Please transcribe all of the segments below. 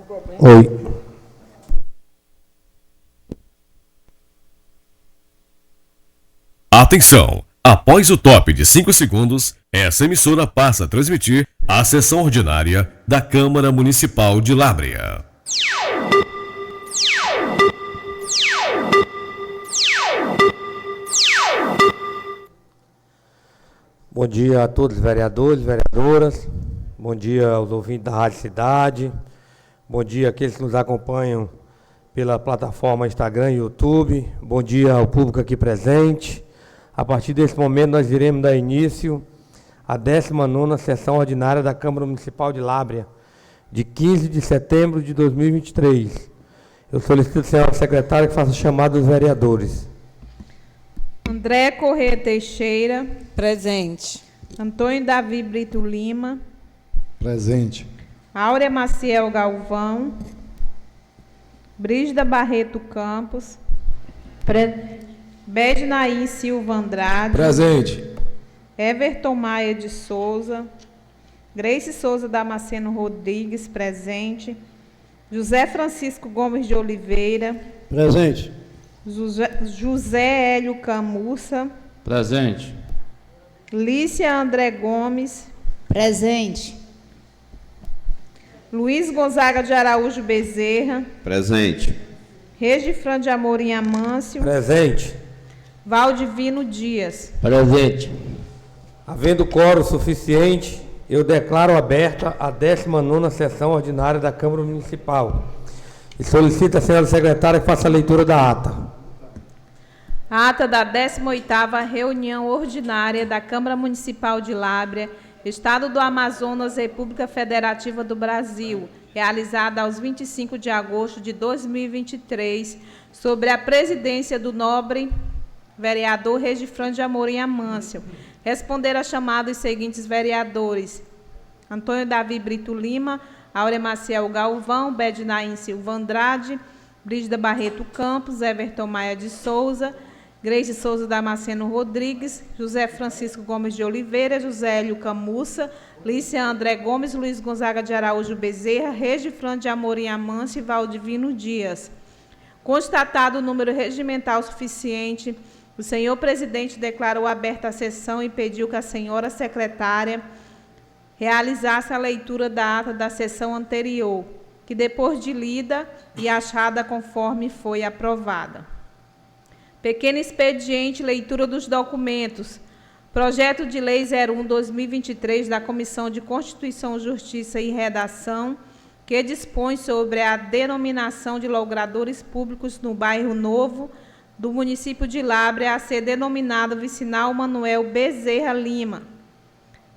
Oi. Atenção! Após o top de 5 segundos, essa emissora passa a transmitir a sessão ordinária da Câmara Municipal de Lábrea. Bom dia a todos os vereadores, vereadoras. Bom dia aos ouvintes da Rádio Cidade. Bom dia àqueles que nos acompanham pela plataforma Instagram e YouTube. Bom dia ao público aqui presente. A partir desse momento nós iremos dar início à 19ª sessão ordinária da Câmara Municipal de Lábrea, de 15 de setembro de 2023. Eu solicito, senhora secretária, que faça o chamado dos vereadores. André Corrêa Teixeira. Presente. Antônio Davi Brito Lima. Presente. Áurea Maciel Galvão. Brígida Barreto Campos. Presente. Bednaí Silva Andrade. Presente. Everton Maia de Souza. Grace Souza Damasceno Rodrigues, presente. José Francisco Gomes de Oliveira. Presente. José Hélio Camussa. Presente. Lícia André Gomes. Presente. Luiz Gonzaga de Araújo Bezerra. Presente. Regifran de Amorim Amâncio. Presente. Valdivino Dias. Presente. Havendo quórum suficiente, eu declaro aberta a 19ª sessão ordinária da Câmara Municipal. E solicito a senhora secretária que faça a leitura da ata. A ata da 18ª reunião ordinária da Câmara Municipal de Lábrea, Estado do Amazonas, República Federativa do Brasil, realizada aos 25 de agosto de 2023, sobre a presidência do nobre vereador Regifran de Amorim Amâncio. Responder a chamada os seguintes vereadores: Antônio Davi Brito Lima, Áurea Maciel Galvão, Bednaí Silva Andrade, Brígida Barreto Campos, Everton Maia de Souza, Grace Souza Damasceno Rodrigues, José Francisco Gomes de Oliveira, José Hélio Camussa, Lícia André Gomes, Luiz Gonzaga de Araújo Bezerra, Regifran de Amorim Amâncio e Valdivino Dias. Constatado o número regimental suficiente, o senhor presidente declarou aberta a sessão e pediu que a senhora secretária realizasse a leitura da ata da sessão anterior, que depois de lida e achada conforme foi aprovada. Pequeno expediente, leitura dos documentos. Projeto de Lei 01/2023 da Comissão de Constituição, Justiça e Redação, que dispõe sobre a denominação de logradores públicos no bairro Novo do município de Lábrea, a ser denominado Vicinal Manuel Bezerra Lima.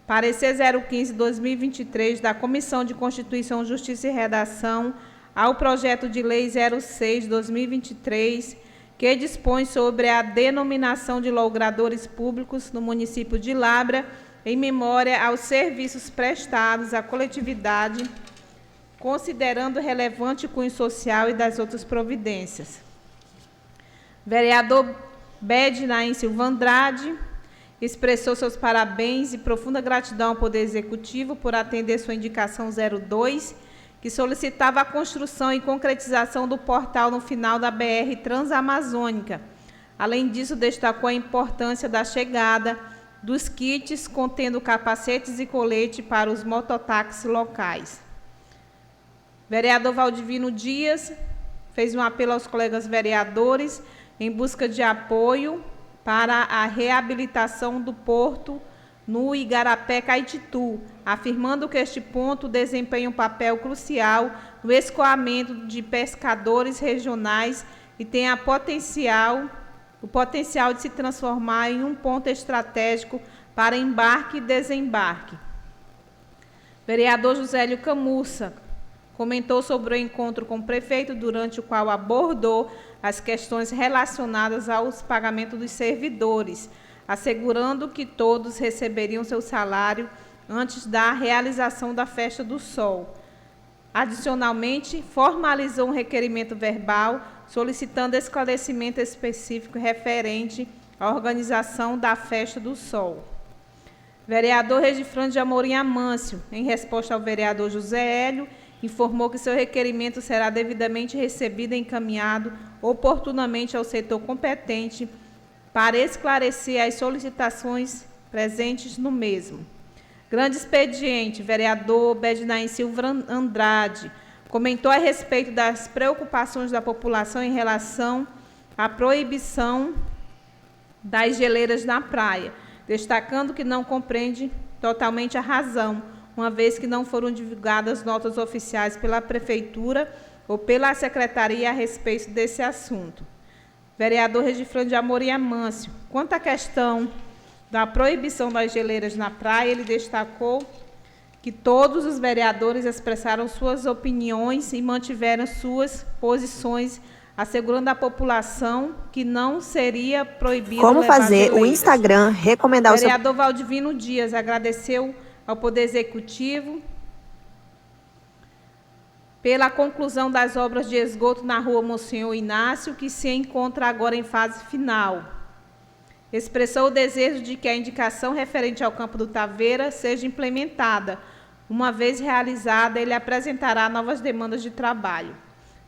Parecer 015/2023 da Comissão de Constituição, Justiça e Redação ao projeto de Lei 06/2023, que dispõe sobre a denominação de logradores públicos no município de Lábrea, em memória aos serviços prestados à coletividade, considerando relevante cunho social e das outras providências. Vereador Bednaí Silva Andrade expressou seus parabéns e profunda gratidão ao Poder Executivo por atender sua indicação 02, que solicitava a construção e concretização do portal no final da BR Transamazônica. Além disso, destacou a importância da chegada dos kits contendo capacetes e colete para os mototáxis locais. Vereador Valdivino Dias fez um apelo aos colegas vereadores em busca de apoio para a reabilitação do porto no Igarapé Caititu, afirmando que este ponto desempenha um papel crucial no escoamento de pescadores regionais e tem o potencial de se transformar em um ponto estratégico para embarque e desembarque. Vereador José Hélio Camussa comentou sobre o encontro com o prefeito, durante o qual abordou as questões relacionadas aos pagamentos dos servidores, assegurando que todos receberiam seu salário antes da realização da Festa do Sol. Adicionalmente, formalizou um requerimento verbal solicitando esclarecimento específico referente à organização da Festa do Sol. Vereador Regifran de Amorim Amâncio, em resposta ao vereador José Hélio, informou que seu requerimento será devidamente recebido e encaminhado oportunamente ao setor competente para esclarecer as solicitações presentes no mesmo. Grande expediente, vereador Bednaim Silva Andrade, comentou a respeito das preocupações da população em relação à proibição das geleiras na praia, destacando que não compreende totalmente a razão, uma vez que não foram divulgadas notas oficiais pela Prefeitura ou pela Secretaria a respeito desse assunto. Vereador Regifrando de Amorim Amâncio, quanto à questão da proibição das geleiras na praia, ele destacou que todos os vereadores expressaram suas opiniões e mantiveram suas posições, assegurando à população que não seria proibido Como levar fazer geleiras. o Instagram recomendar o seu... Vereador Valdivino Dias agradeceu ao Poder Executivo pela conclusão das obras de esgoto na rua Monsenhor Inácio, que se encontra agora em fase final. Expressou o desejo de que a indicação referente ao Campo do Taveira seja implementada. Uma vez realizada, ele apresentará novas demandas de trabalho.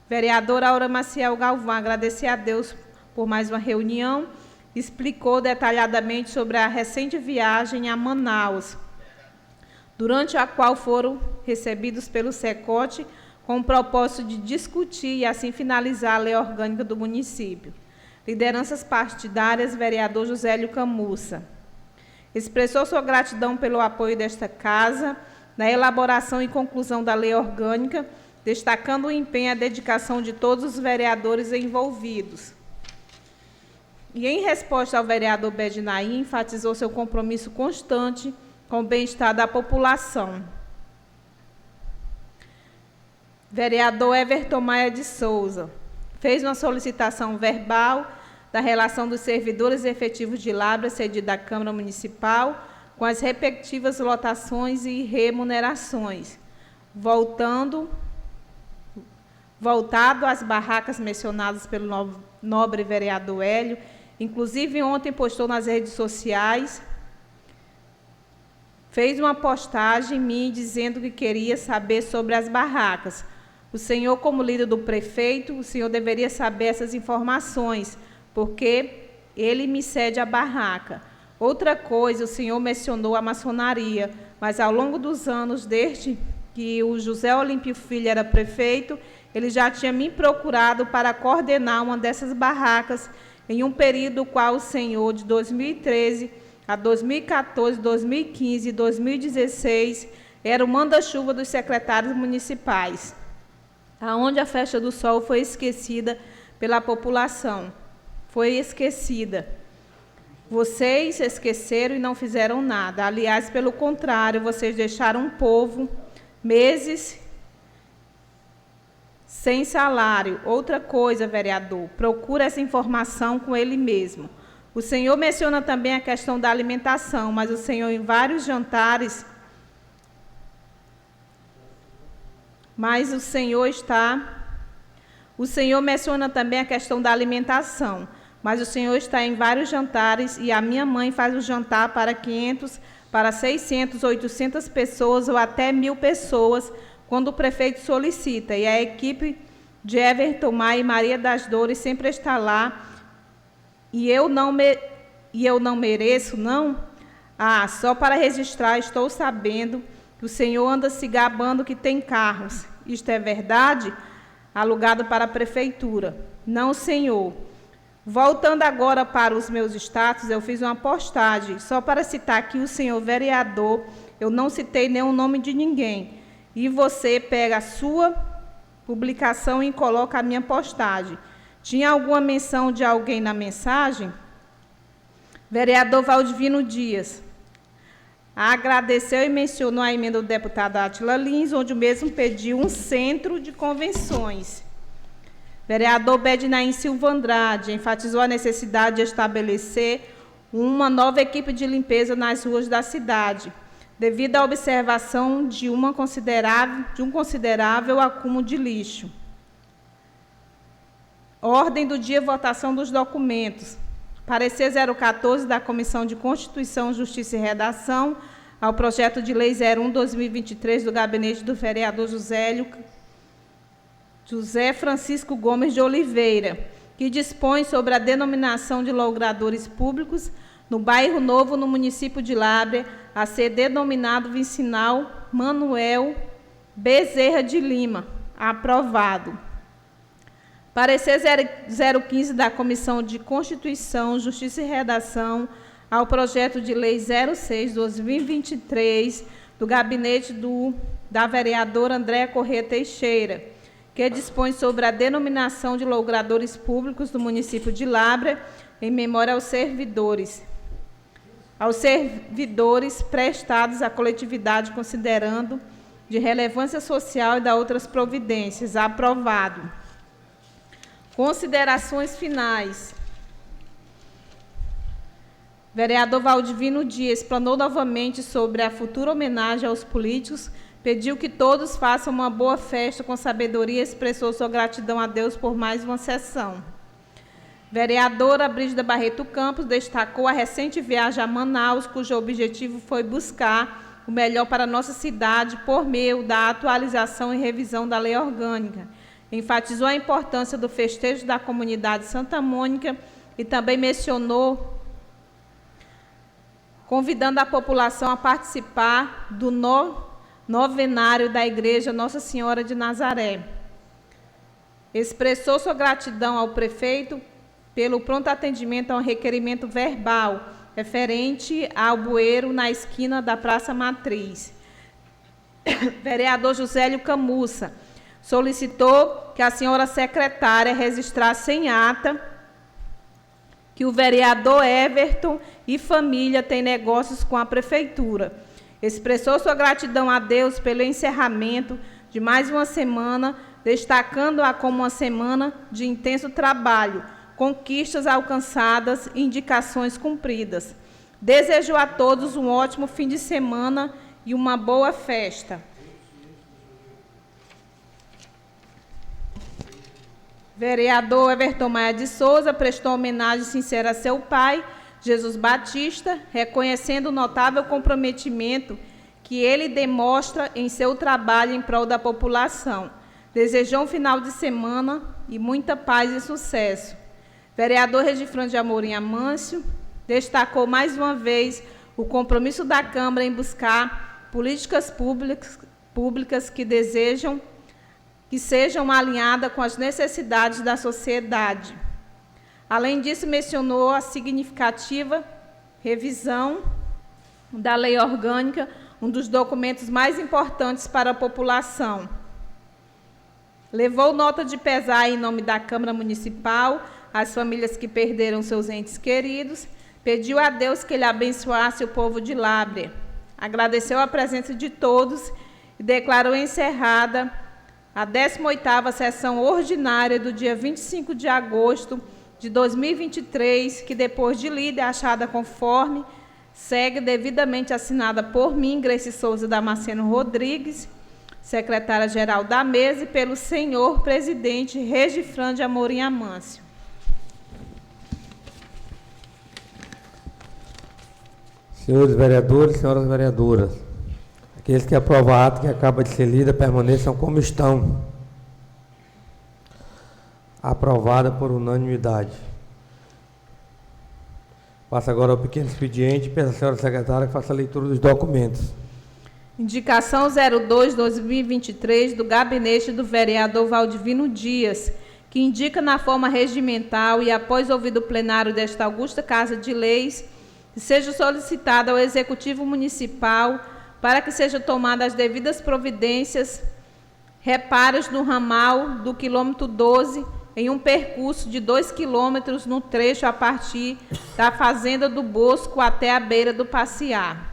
Vereadora Aura Maciel Galvão agradeceu a Deus por mais uma reunião, explicou detalhadamente sobre a recente viagem a Manaus, durante a qual foram recebidos pelo SECOT com o propósito de discutir e assim finalizar a lei orgânica do município. Lideranças partidárias, vereador Josélio Camussa expressou sua gratidão pelo apoio desta casa na elaboração e conclusão da lei orgânica, destacando o empenho e a dedicação de todos os vereadores envolvidos. E, em resposta ao vereador Bednaim, enfatizou seu compromisso constante com o bem-estar da população. Vereador Everton Maia de Souza fez uma solicitação verbal da relação dos servidores efetivos de Lábrea, cedida à Câmara Municipal, com as respectivas lotações e remunerações, voltado às barracas mencionadas pelo nobre vereador Hélio. Inclusive, ontem postou nas redes sociais, fez uma postagem minha dizendo que queria saber sobre as barracas. O senhor, como líder do prefeito, o senhor deveria saber essas informações, porque ele me cede a barraca. Outra coisa, o senhor mencionou a maçonaria, mas ao longo dos anos, desde que o José Olímpio Filho era prefeito, ele já tinha me procurado para coordenar uma dessas barracas em um período qual o senhor, de 2013 a 2014, 2015 e 2016, era o manda-chuva dos secretários municipais, aonde a Festa do Sol foi esquecida pela população. Foi esquecida. Vocês esqueceram e não fizeram nada. Aliás, pelo contrário, vocês deixaram o povo meses sem salário. Outra coisa, vereador, procura essa informação com ele mesmo. O senhor menciona também a questão da alimentação, mas o senhor, em vários jantares, o senhor menciona também a questão da alimentação, mas o senhor está em vários jantares e a minha mãe faz o jantar para 500, para 600, 800 pessoas ou até 1.000 pessoas, quando o prefeito solicita, e a equipe de Everton Maia e Maria das Dores sempre está lá, e eu não mereço, não? Ah, só para registrar, estou sabendo que o senhor anda se gabando que tem carros. Isto é verdade? Alugado para a prefeitura. Não, senhor. Voltando agora para os meus status, eu fiz uma postagem, só para citar aqui o senhor vereador, eu não citei nenhum nome de ninguém. E você pega a sua publicação e coloca a minha postagem. Tinha alguma menção de alguém na mensagem? Vereador Valdivino Dias agradeceu e mencionou a emenda do deputado Átila Lins, onde o mesmo pediu um centro de convenções. Vereador Bednaim Silva Andrade enfatizou a necessidade de estabelecer uma nova equipe de limpeza nas ruas da cidade, devido à observação de um considerável acúmulo de lixo. Ordem do dia, votação dos documentos. Parecer 014 da Comissão de Constituição, Justiça e Redação, ao projeto de lei 01/2023 do gabinete do vereador José Francisco Gomes de Oliveira, que dispõe sobre a denominação de logradores públicos no bairro Novo, no município de Lábrea, a ser denominado Vicinal Manuel Bezerra de Lima. Aprovado. Parecer 015 da Comissão de Constituição, Justiça e Redação ao projeto de lei 06/2023 do gabinete da vereadora Andréa Corrêa Teixeira, que dispõe sobre a denominação de logradores públicos do município de Lábrea em memória aos servidores prestados à coletividade considerando de relevância social e da outras providências. Aprovado. Considerações finais. Vereador Valdivino Dias explanou novamente sobre a futura homenagem aos políticos, pediu que todos façam uma boa festa com sabedoria e expressou sua gratidão a Deus por mais uma sessão. Vereadora Brígida Barreto Campos destacou a recente viagem a Manaus, cujo objetivo foi buscar o melhor para a nossa cidade por meio da atualização e revisão da lei orgânica. Enfatizou a importância do festejo da comunidade Santa Mônica e também mencionou, convidando a população a participar do novenário da Igreja Nossa Senhora de Nazaré. Expressou sua gratidão ao prefeito pelo pronto atendimento a um requerimento verbal referente ao bueiro na esquina da Praça Matriz. Vereador Josélio Camussa solicitou que a senhora secretária registrasse em ata que o vereador Everton e família têm negócios com a prefeitura. Expressou sua gratidão a Deus pelo encerramento de mais uma semana, destacando-a como uma semana de intenso trabalho, conquistas alcançadas e indicações cumpridas. Desejo a todos um ótimo fim de semana e uma boa festa. Vereador Everton Maia de Souza prestou homenagem sincera a seu pai, Jesus Batista, reconhecendo o notável comprometimento que ele demonstra em seu trabalho em prol da população. Desejou um final de semana e muita paz e sucesso. Vereador Regifran de Amorim Amâncio destacou mais uma vez o compromisso da Câmara em buscar políticas públicas que sejam alinhadas com as necessidades da sociedade. Além disso, mencionou a significativa revisão da lei orgânica, um dos documentos mais importantes para a população. Levou nota de pesar em nome da Câmara Municipal às famílias que perderam seus entes queridos, pediu a Deus que ele abençoasse o povo de Lábrea. Agradeceu a presença de todos e declarou encerrada a 18ª sessão ordinária do dia 25 de agosto de 2023, que depois de lida e achada conforme, segue devidamente assinada por mim, Grace Souza Damasceno Rodrigues, secretária-geral da mesa, e pelo senhor presidente Regifran de Amorim Amâncio. Senhores vereadores, senhoras vereadoras, aqueles que aprovam a ata que acaba de ser lida, permaneçam como estão. Aprovada por unanimidade. Passo agora ao pequeno expediente, peço à senhora secretária que faça a leitura dos documentos. Indicação 02/2023 do gabinete do vereador Valdivino Dias, que indica na forma regimental e após ouvido o plenário desta augusta Casa de Leis, que seja solicitado ao Executivo Municipal para que sejam tomadas as devidas providências, reparos no ramal do quilômetro 12, em um percurso de 2 quilômetros no trecho a partir da Fazenda do Bosco até a beira do Passear.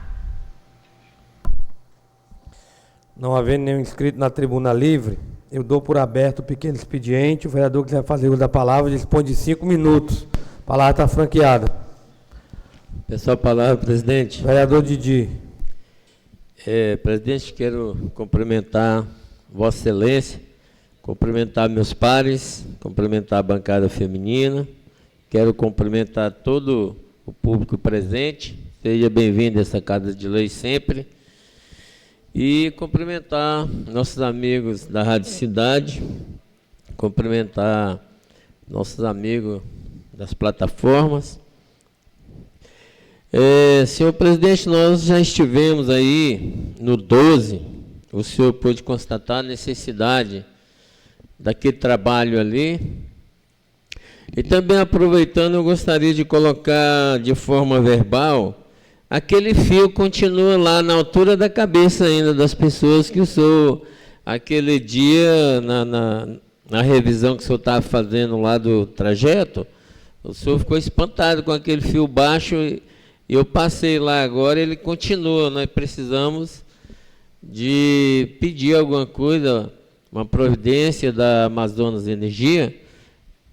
Não havendo nenhum inscrito na tribuna livre, eu dou por aberto o pequeno expediente. O vereador que quiser fazer uso da palavra dispõe de 5 minutos. A palavra está franqueada. Peço a palavra, presidente. Vereador Didi. Presidente, quero cumprimentar Vossa Excelência, cumprimentar meus pares, cumprimentar a bancada feminina, quero cumprimentar todo o público presente Seja bem-vindo a essa Casa de Lei sempre. E cumprimentar nossos amigos da Rádio Cidade, cumprimentar nossos amigos das plataformas. Senhor presidente, nós já estivemos aí no 12, o senhor pôde constatar a necessidade daquele trabalho ali. E também aproveitando, eu gostaria de colocar de forma verbal, aquele fio continua lá na altura da cabeça ainda das pessoas que o senhor, aquele dia, na revisão que o senhor estava fazendo lá do trajeto, o senhor ficou espantado com aquele fio baixo, e eu passei lá agora, ele continua. Nós precisamos de pedir alguma coisa, uma providência da Amazonas Energia,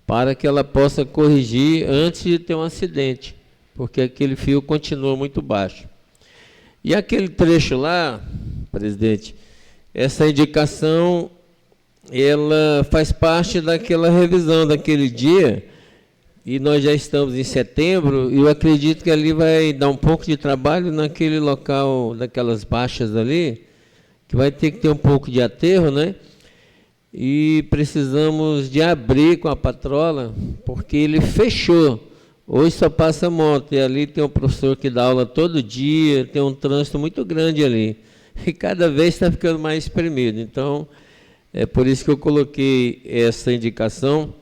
para que ela possa corrigir antes de ter um acidente, porque aquele fio continua muito baixo. E aquele trecho lá, presidente, essa indicação, ela faz parte daquela revisão daquele dia, e nós já estamos em setembro, e eu acredito que ali vai dar um pouco de trabalho naquele local, daquelas baixas ali, que vai ter que ter um pouco de aterro, né? E precisamos de abrir com a patrola, porque ele fechou. Hoje só passa moto, e ali tem um professor que dá aula todo dia, tem um trânsito muito grande ali. E cada vez está ficando mais espremido. Então, é por isso que eu coloquei essa indicação.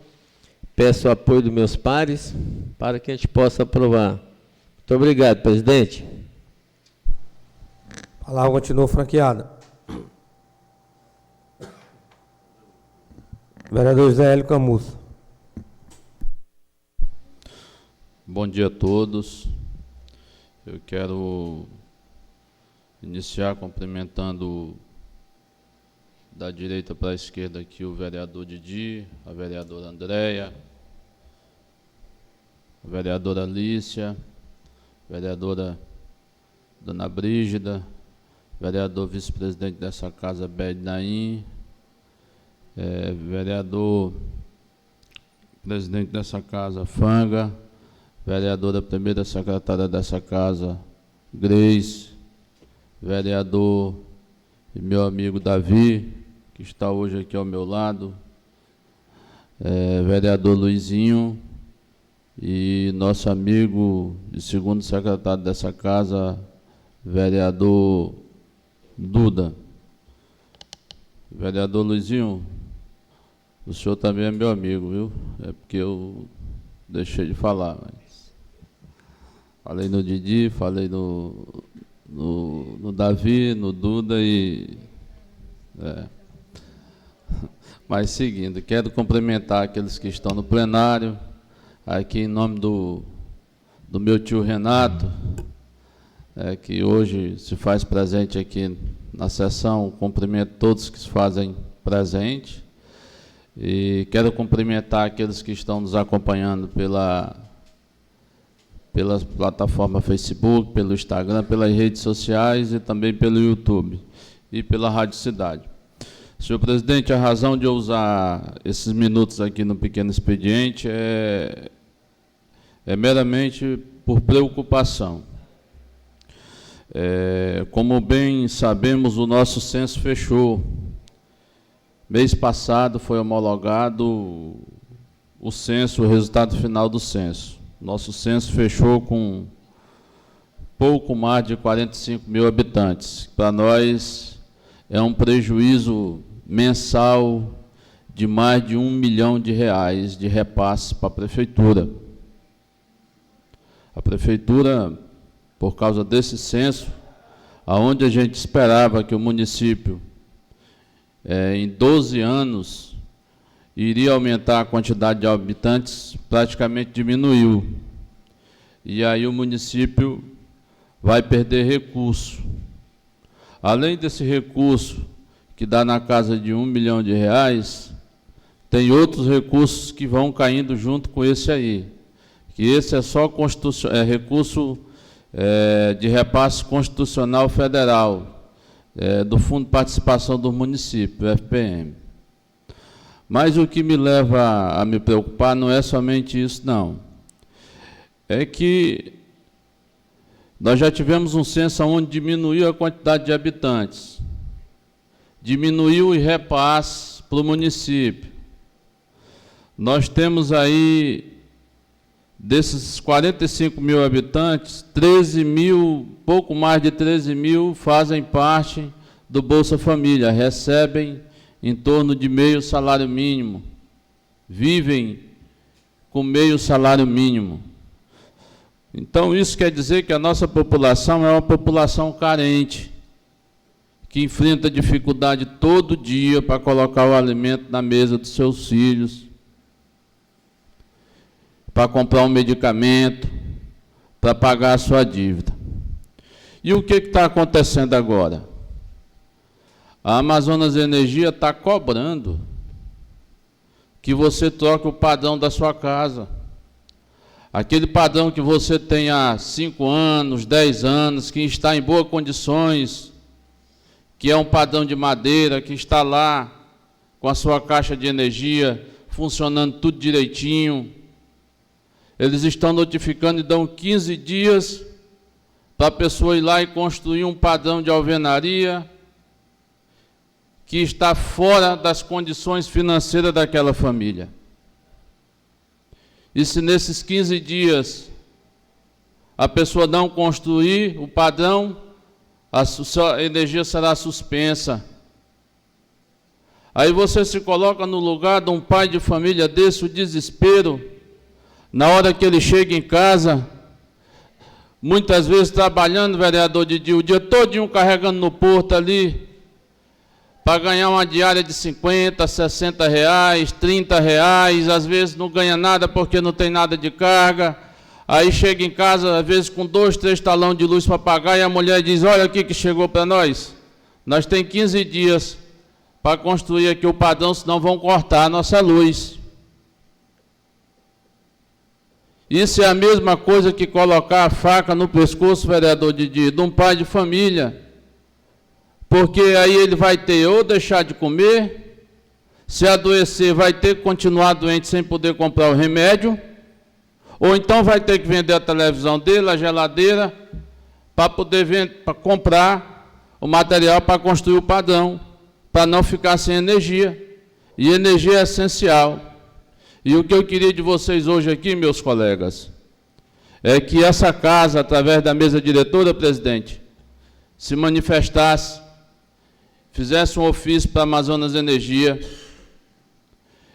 Peço o apoio dos meus pares, para que a gente possa aprovar. Muito obrigado, presidente. A palavra continua franqueada. Vereador José Hélio Camusso. Bom dia a todos. Eu quero iniciar cumprimentando da direita para a esquerda aqui o vereador Didi, a vereadora Andréia, a vereadora Alícia, a vereadora Dona Brígida, vereador vice-presidente dessa casa, Bed Naim, vereador presidente dessa casa, Fanga, vereadora primeira secretária dessa casa, Grace, vereador e meu amigo Davi, que está hoje aqui ao meu lado, vereador Luizinho e nosso amigo e segundo secretário dessa casa, vereador Duda. Vereador Luizinho, o senhor também é meu amigo, viu? É porque eu deixei de falar, mas falei no Didi, falei no Davi, no Duda e... Mas seguindo, quero cumprimentar aqueles que estão no plenário, aqui em nome do meu tio Renato, que hoje se faz presente aqui na sessão. Cumprimento todos que se fazem presente. E quero cumprimentar aqueles que estão nos acompanhando pela plataforma Facebook, pelo Instagram, pelas redes sociais e também pelo YouTube e pela Rádio Cidade. Senhor presidente, a razão de eu usar esses minutos aqui no pequeno expediente é meramente por preocupação. Como bem sabemos, o nosso censo fechou. Mês passado foi homologado o censo, o resultado final do censo. Nosso censo fechou com pouco mais de 45 mil habitantes. Para nós é um prejuízo mensal de mais de R$ 1 milhão de repasse para a prefeitura. A prefeitura, por causa desse censo, aonde a gente esperava que o município, em 12 anos, iria aumentar a quantidade de habitantes, praticamente diminuiu. E aí o município vai perder recurso. Além desse recurso, que dá na casa de R$ 1 milhão, tem outros recursos que vão caindo junto com esse aí. Que esse é só recurso de repasse constitucional federal, do Fundo de Participação do Município, FPM. Mas o que me leva a me preocupar não é somente isso, não. É que Nós já tivemos um censo onde diminuiu a quantidade de habitantes, diminuiu o repasse para o município. Nós temos aí, desses 45 mil habitantes, 13 mil, pouco mais de 13 mil fazem parte do Bolsa Família, recebem em torno de meio salário mínimo, vivem com meio salário mínimo. Então, isso quer dizer que a nossa população é uma população carente, que enfrenta dificuldade todo dia para colocar o alimento na mesa dos seus filhos, para comprar um medicamento, para pagar a sua dívida. E o que está acontecendo agora? A Amazonas Energia está cobrando que você troque o padrão da sua casa. Aquele padrão que você tem há 5 anos, 10 anos, que está em boas condições, que é um padrão de madeira, que está lá com a sua caixa de energia funcionando tudo direitinho. Eles estão notificando e dão 15 dias para a pessoa ir lá e construir um padrão de alvenaria que está fora das condições financeiras daquela família. E se nesses 15 dias a pessoa não construir o padrão, a sua energia será suspensa. Aí você se coloca no lugar de um pai de família desse, o desespero, na hora que ele chega em casa, muitas vezes trabalhando, vereador Didi, o dia todinho carregando no porto ali, para ganhar uma diária de 50, 60 reais, 30 reais, às vezes não ganha nada porque não tem nada de carga, aí chega em casa, às vezes com 2, 3 talões de luz para pagar, e a mulher diz, olha aqui que chegou para nós tem 15 dias para construir aqui o padrão, senão vão cortar a nossa luz. Isso é a mesma coisa que colocar a faca no pescoço, vereador Didi, de um pai de família, porque aí ele vai ter ou deixar de comer, se adoecer vai ter que continuar doente sem poder comprar o remédio, ou então vai ter que vender a televisão dele, a geladeira, para poder comprar o material para construir o padrão, para não ficar sem energia. E energia é essencial. E o que eu queria de vocês hoje aqui, meus colegas, é que essa casa, através da mesa diretora, presidente, se manifestasse, fizesse um ofício para a Amazonas Energia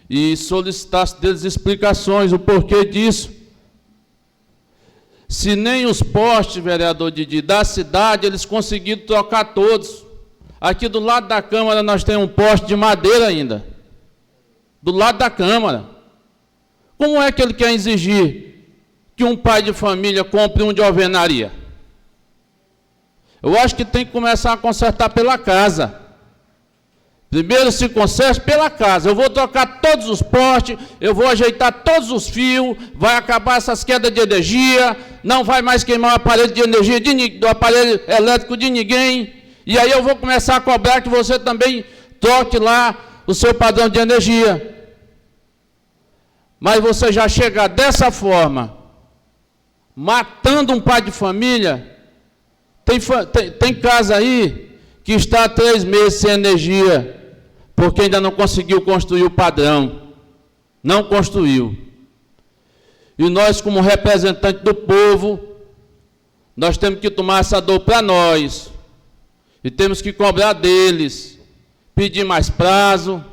e solicitasse deles explicações, o porquê disso. Se nem os postes, vereador Didi, da cidade, eles conseguiram trocar todos. Aqui do lado da Câmara nós temos um poste de madeira ainda. Do lado da Câmara. Como é que ele quer exigir que um pai de família compre um de alvenaria? Eu acho que tem que começar a consertar pela casa. Primeiro se conserta pela casa. Eu vou trocar todos os postes, eu vou ajeitar todos os fios, vai acabar essas quedas de energia, não vai mais queimar o aparelho de energia do aparelho elétrico de ninguém. E aí eu vou começar a cobrar que você também troque lá o seu padrão de energia. Mas você já chegar dessa forma, matando um pai de família, tem casa aí que está há 3 meses sem energia, porque ainda não conseguiu construir o padrão. Não construiu. E nós, como representante do povo, nós temos que tomar essa dor para nós. E temos que cobrar deles. Pedir mais prazo,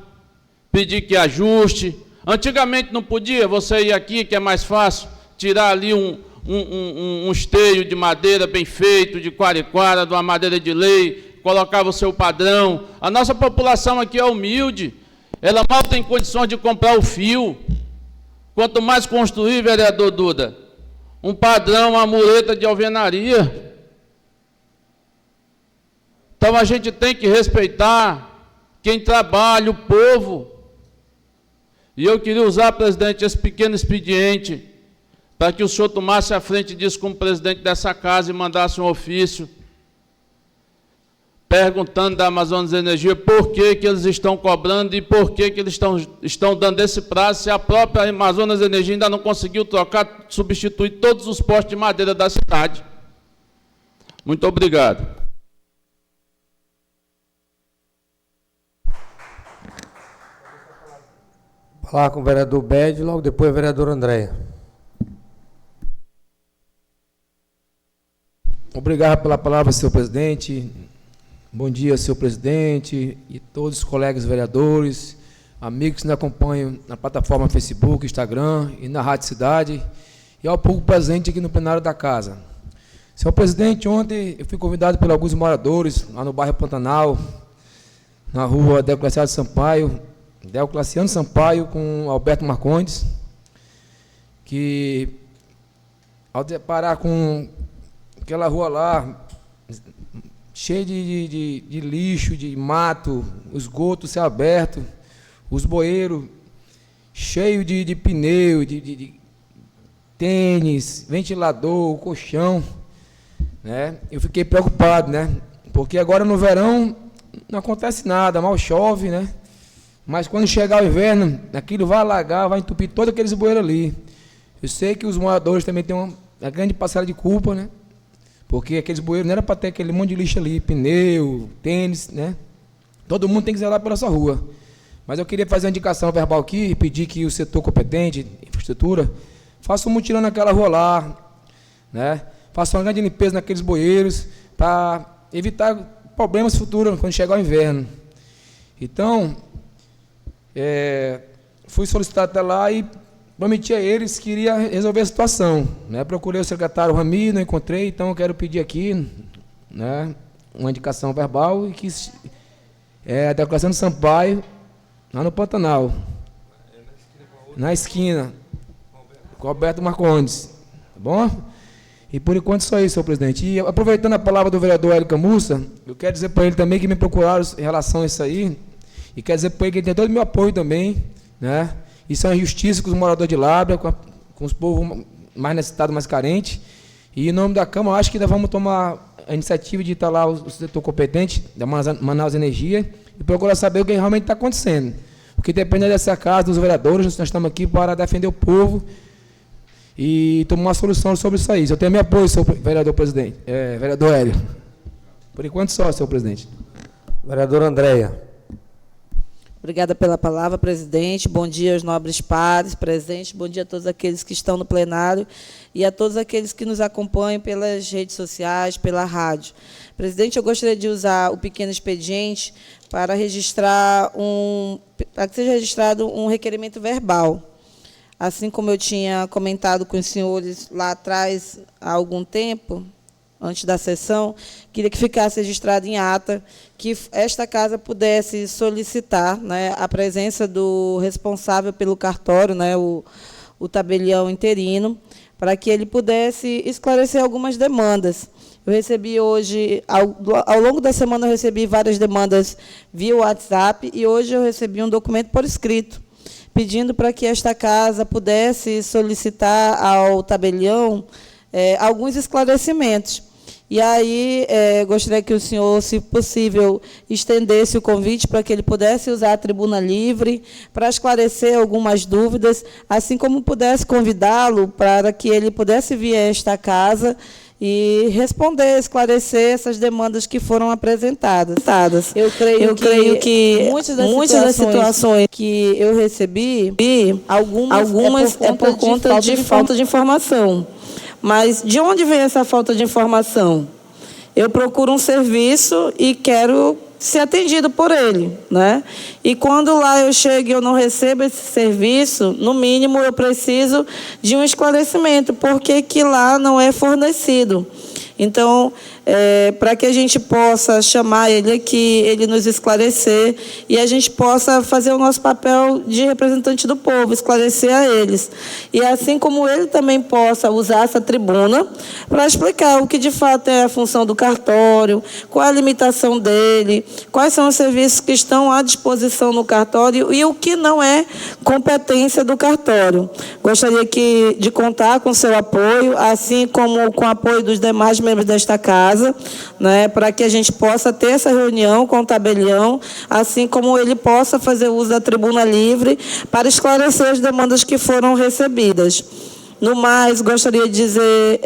pedir que ajuste. Antigamente não podia, você ir aqui, que é mais fácil, tirar ali um esteio de madeira bem feito, de quariquara, de uma madeira de lei, colocava o seu padrão. A nossa população aqui é humilde, ela mal tem condições de comprar o fio. Quanto mais construir, vereador Duda, um padrão, uma mureta de alvenaria. Então a gente tem que respeitar quem trabalha, o povo. E eu queria usar, presidente, esse pequeno expediente para que o senhor tomasse a frente disso como presidente dessa casa e mandasse um ofício perguntando da Amazonas Energia por que eles estão cobrando e por que eles estão dando esse prazo, se a própria Amazonas Energia ainda não conseguiu trocar, substituir todos os postes de madeira da cidade. Muito obrigado. Falar com o vereador Bede, logo depois a vereadora Andréia. Obrigado pela palavra, senhor presidente. Bom dia, senhor presidente e todos os colegas vereadores, amigos que nos acompanham na plataforma Facebook, Instagram e na Rádio Cidade, e ao público presente aqui no plenário da casa. Senhor presidente, ontem eu fui convidado por alguns moradores lá no bairro Pantanal, na rua Deocleciano Sampaio com Alberto Marcondes, que ao deparar com aquela rua lá, cheia de lixo, de mato, o esgoto céu aberto, os bueiros cheios de pneu, de tênis, ventilador, colchão, né? Eu fiquei preocupado, né? Porque agora no verão não acontece nada, mal chove, né? Mas quando chegar o inverno, aquilo vai alagar, vai entupir todos aqueles bueiros ali. Eu sei que os moradores também têm uma grande parcela de culpa, né? Porque aqueles bueiros não era para ter aquele monte de lixo ali, pneu, tênis, né? Todo mundo tem que zelar pela sua rua. Mas eu queria fazer uma indicação verbal aqui e pedir que o setor competente, infraestrutura, faça um mutirão naquela rua lá, né? Faça uma grande limpeza naqueles bueiros para evitar problemas futuros quando chegar o inverno. Então, fui solicitado até lá e prometi a eles que iria resolver a situação, né? Procurei o secretário Rami, não encontrei, então eu quero pedir aqui, né, uma indicação verbal e que a Deocleciano Sampaio, lá no Pantanal, na esquina, com Alberto Marcondes, tá bom? E por enquanto só isso, senhor presidente. E aproveitando a palavra do vereador Hélio Camussa, eu quero dizer para ele também que me procuraram em relação a isso aí, e quero dizer para ele que ele tem todo o meu apoio também, né? Isso é uma injustiça com os moradores de Lábrea, com os povos mais necessitados, mais carentes. E, em nome da Câmara, eu acho que nós vamos tomar a iniciativa de estar lá o setor competente, da Manaus Energia, e procurar saber o que realmente está acontecendo. Porque depende dessa casa, dos vereadores, nós estamos aqui para defender o povo e tomar uma solução sobre isso aí. Eu tenho meu apoio, senhor vereador presidente, vereador Hélio. Por enquanto só, senhor presidente. Vereadora Andréia. Obrigada pela palavra, presidente. Bom dia aos nobres pares presentes. Bom dia a todos aqueles que estão no plenário e a todos aqueles que nos acompanham pelas redes sociais, pela rádio. Presidente, eu gostaria de usar o pequeno expediente para registrar para que seja registrado um requerimento verbal. Assim como eu tinha comentado com os senhores lá atrás, há algum tempo, antes da sessão, queria que ficasse registrado em ata que esta casa pudesse solicitar, né, a presença do responsável pelo cartório, né, o tabelião interino, para que ele pudesse esclarecer algumas demandas. Eu recebi hoje, ao longo da semana, eu recebi várias demandas via WhatsApp e hoje eu recebi um documento por escrito, pedindo para que esta casa pudesse solicitar ao tabelião alguns esclarecimentos. E aí, gostaria que o senhor, se possível, estendesse o convite para que ele pudesse usar a tribuna livre para esclarecer algumas dúvidas, assim como pudesse convidá-lo para que ele pudesse vir a esta casa e responder, esclarecer essas demandas que foram apresentadas. Eu creio que muitas das situações que eu recebi, algumas é por conta de falta de informação. Mas de onde vem essa falta de informação? Eu procuro um serviço e quero ser atendido por ele, né? E quando lá eu chego e eu não recebo esse serviço, no mínimo eu preciso de um esclarecimento, porque que lá não é fornecido. Então, para que a gente possa chamar ele aqui, ele nos esclarecer, e a gente possa fazer o nosso papel de representante do povo, esclarecer a eles. E assim como ele também possa usar essa tribuna para explicar o que de fato é a função do cartório, qual é a limitação dele, quais são os serviços que estão à disposição no cartório e o que não é competência do cartório. Gostaria de contar com seu apoio, assim como com o apoio dos demais membros desta casa, né, para que a gente possa ter essa reunião com o tabelião, assim como ele possa fazer uso da tribuna livre para esclarecer as demandas que foram recebidas. No mais, gostaria de dizer,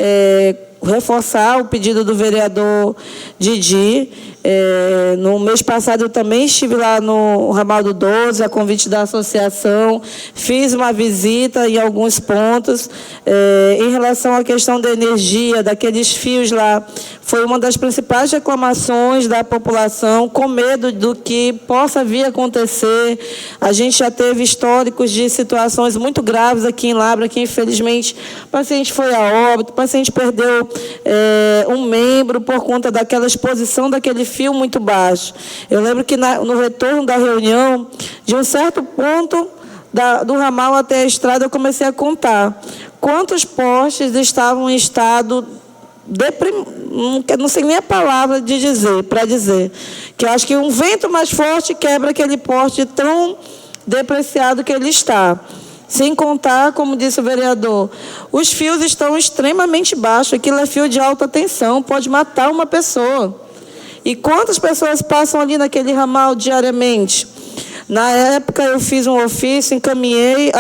reforçar o pedido do vereador Didi. No mês passado eu também estive lá no ramal do 12, a convite da associação, fiz uma visita em alguns pontos. Em relação à questão da energia, daqueles fios lá, foi uma das principais reclamações da população, com medo do que possa vir a acontecer. A gente já teve históricos de situações muito graves aqui em Lábrea, que infelizmente o paciente foi a óbito, o paciente perdeu um membro por conta daquela exposição daquele fio muito baixo. Eu lembro que no retorno da reunião, de um certo ponto do ramal até a estrada, eu comecei a contar quantos postes estavam em estado não sei nem a palavra para dizer, que eu acho que um vento mais forte quebra aquele poste tão depreciado que ele está. Sem contar, como disse o vereador, os fios estão extremamente baixos, aquilo é fio de alta tensão, pode matar uma pessoa. E quantas pessoas passam ali naquele ramal diariamente? Na época, eu fiz um ofício, encaminhei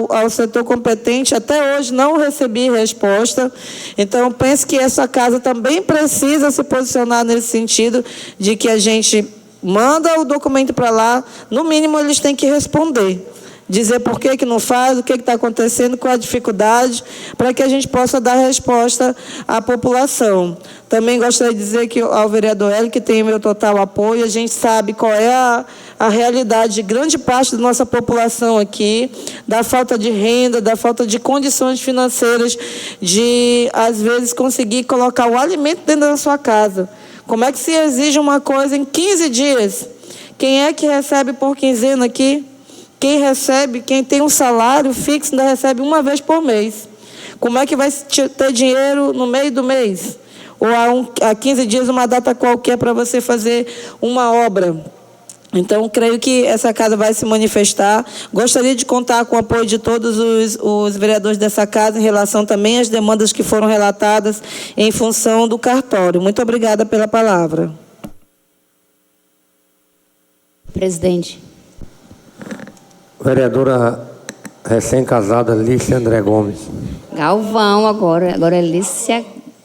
ao setor competente, até hoje não recebi resposta. Então, penso que essa casa também precisa se posicionar nesse sentido de que a gente manda o documento para lá, no mínimo eles têm que responder. Dizer por que não faz, o que está acontecendo, qual a dificuldade, para que a gente possa dar resposta à população. Também gostaria de dizer que ao vereador Hélio, que tem meu total apoio, a gente sabe qual é a realidade de grande parte da nossa população aqui, da falta de renda, da falta de condições financeiras, de, às vezes, conseguir colocar o alimento dentro da sua casa. Como é que se exige uma coisa em 15 dias? Quem é que recebe por quinzena aqui? Quem recebe, quem tem um salário fixo, ainda recebe uma vez por mês. Como é que vai ter dinheiro no meio do mês? Ou há 15 dias, uma data qualquer para você fazer uma obra? Então, creio que essa casa vai se manifestar. Gostaria de contar com o apoio de todos os vereadores dessa casa em relação também às demandas que foram relatadas em função do cartório. Muito obrigada pela palavra. Presidente. Vereadora recém-casada, Lícia André Gomes. Galvão agora é Lícia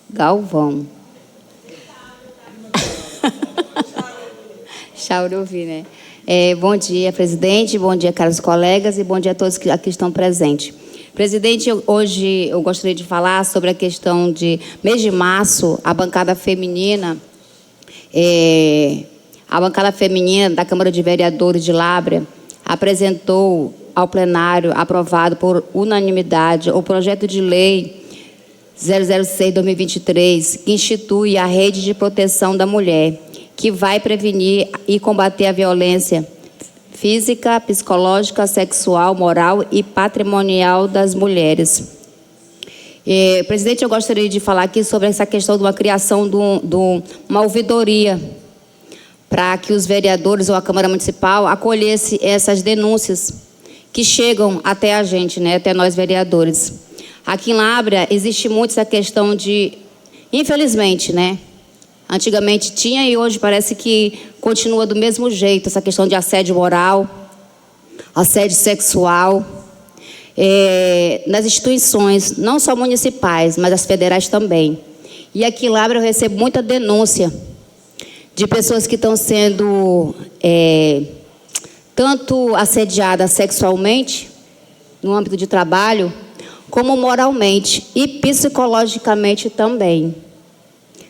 Galvão. Chauruvi, né? Bom dia, presidente, bom dia, caros colegas, e bom dia a todos que aqui estão presentes. Presidente, hoje eu gostaria de falar sobre a questão de mês de março, a bancada feminina da Câmara de Vereadores de Lábrea apresentou ao plenário, aprovado por unanimidade, o projeto de lei 006/2023, que institui a Rede de Proteção da Mulher, que vai prevenir e combater a violência física, psicológica, sexual, moral e patrimonial das mulheres. Presidente, eu gostaria de falar aqui sobre essa questão de uma criação de uma ouvidoria, para que os vereadores ou a Câmara Municipal acolhesse essas denúncias que chegam até a gente, né, até nós vereadores. Aqui em Lábrea existe muito essa questão de, infelizmente, né, antigamente tinha e hoje parece que continua do mesmo jeito, essa questão de assédio moral, assédio sexual, nas instituições, não só municipais, mas as federais também. E aqui em Lábrea eu recebo muita denúncia de pessoas que estão sendo tanto assediadas sexualmente, no âmbito de trabalho, como moralmente e psicologicamente também.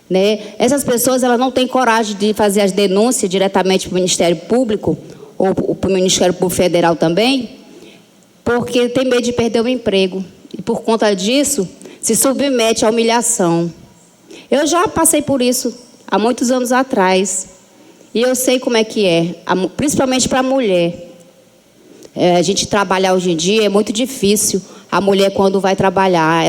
Né? Essas pessoas elas não têm coragem de fazer as denúncias diretamente para o Ministério Público, ou para o Ministério Público Federal também, porque tem medo de perder o emprego. E, por conta disso, se submete à humilhação. Eu já passei por isso há muitos anos atrás. E eu sei como é que é, principalmente para a mulher. A gente trabalhar hoje em dia é muito difícil. A mulher, quando vai trabalhar,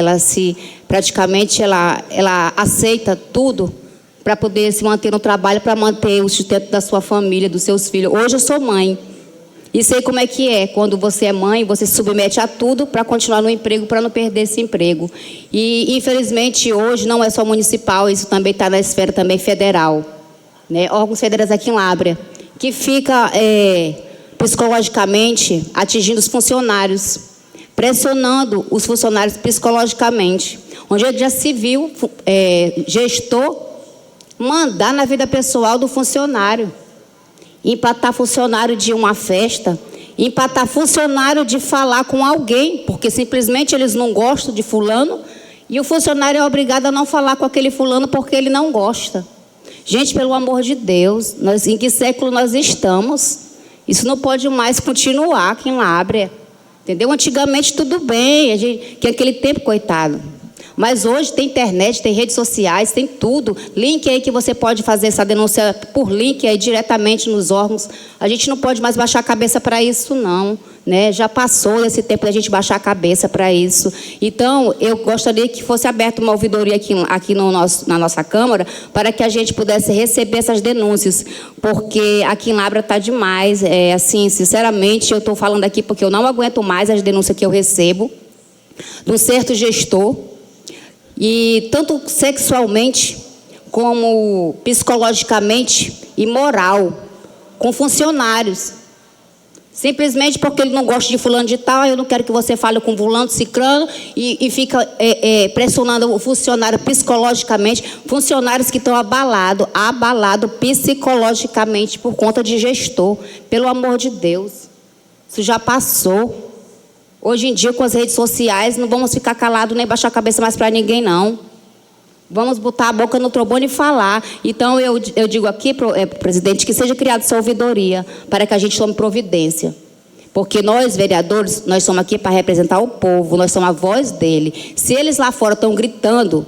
praticamente ela aceita tudo para poder se manter no trabalho, para manter o sustento da sua família, dos seus filhos. Hoje eu sou mãe. E sei como é que é. Quando você é mãe, você se submete a tudo para continuar no emprego, para não perder esse emprego. E, infelizmente, hoje não é só municipal, isso também está na esfera também federal. Né? Órgãos federais aqui em Lábrea, que fica psicologicamente atingindo os funcionários, pressionando os funcionários psicologicamente, onde já se viu gestor mandar na vida pessoal do funcionário, empatar funcionário de uma festa, empatar funcionário de falar com alguém, porque simplesmente eles não gostam de fulano, e o funcionário é obrigado a não falar com aquele fulano porque ele não gosta. Gente, pelo amor de Deus, em que século nós estamos? Isso não pode mais continuar aqui em Lábrea. Entendeu? Antigamente tudo bem, que aquele tempo, coitado. Mas hoje tem internet, tem redes sociais, tem tudo. Link aí que você pode fazer essa denúncia por link aí diretamente nos órgãos. A gente não pode mais baixar a cabeça para isso, não. Né? Já passou esse tempo da gente baixar a cabeça para isso. Então, eu gostaria que fosse aberta uma ouvidoria aqui na nossa Câmara para que a gente pudesse receber essas denúncias. Porque aqui em Lábrea está demais. Assim, sinceramente, eu estou falando aqui porque eu não aguento mais as denúncias que eu recebo de um certo gestor. E tanto sexualmente, como psicologicamente e moral, com funcionários. Simplesmente porque ele não gosta de fulano de tal, eu não quero que você fale com fulano, ciclano, e fica pressionando o funcionário psicologicamente, funcionários que estão abalados psicologicamente por conta de gestor. Pelo amor de Deus, isso já passou. Hoje em dia, com as redes sociais, não vamos ficar calados nem baixar a cabeça mais para ninguém, não. Vamos botar a boca no trombone e falar. Então, eu digo aqui, presidente, que seja criada essa ouvidoria para que a gente tome providência. Porque nós, vereadores, nós somos aqui para representar o povo, nós somos a voz dele. Se eles lá fora estão gritando,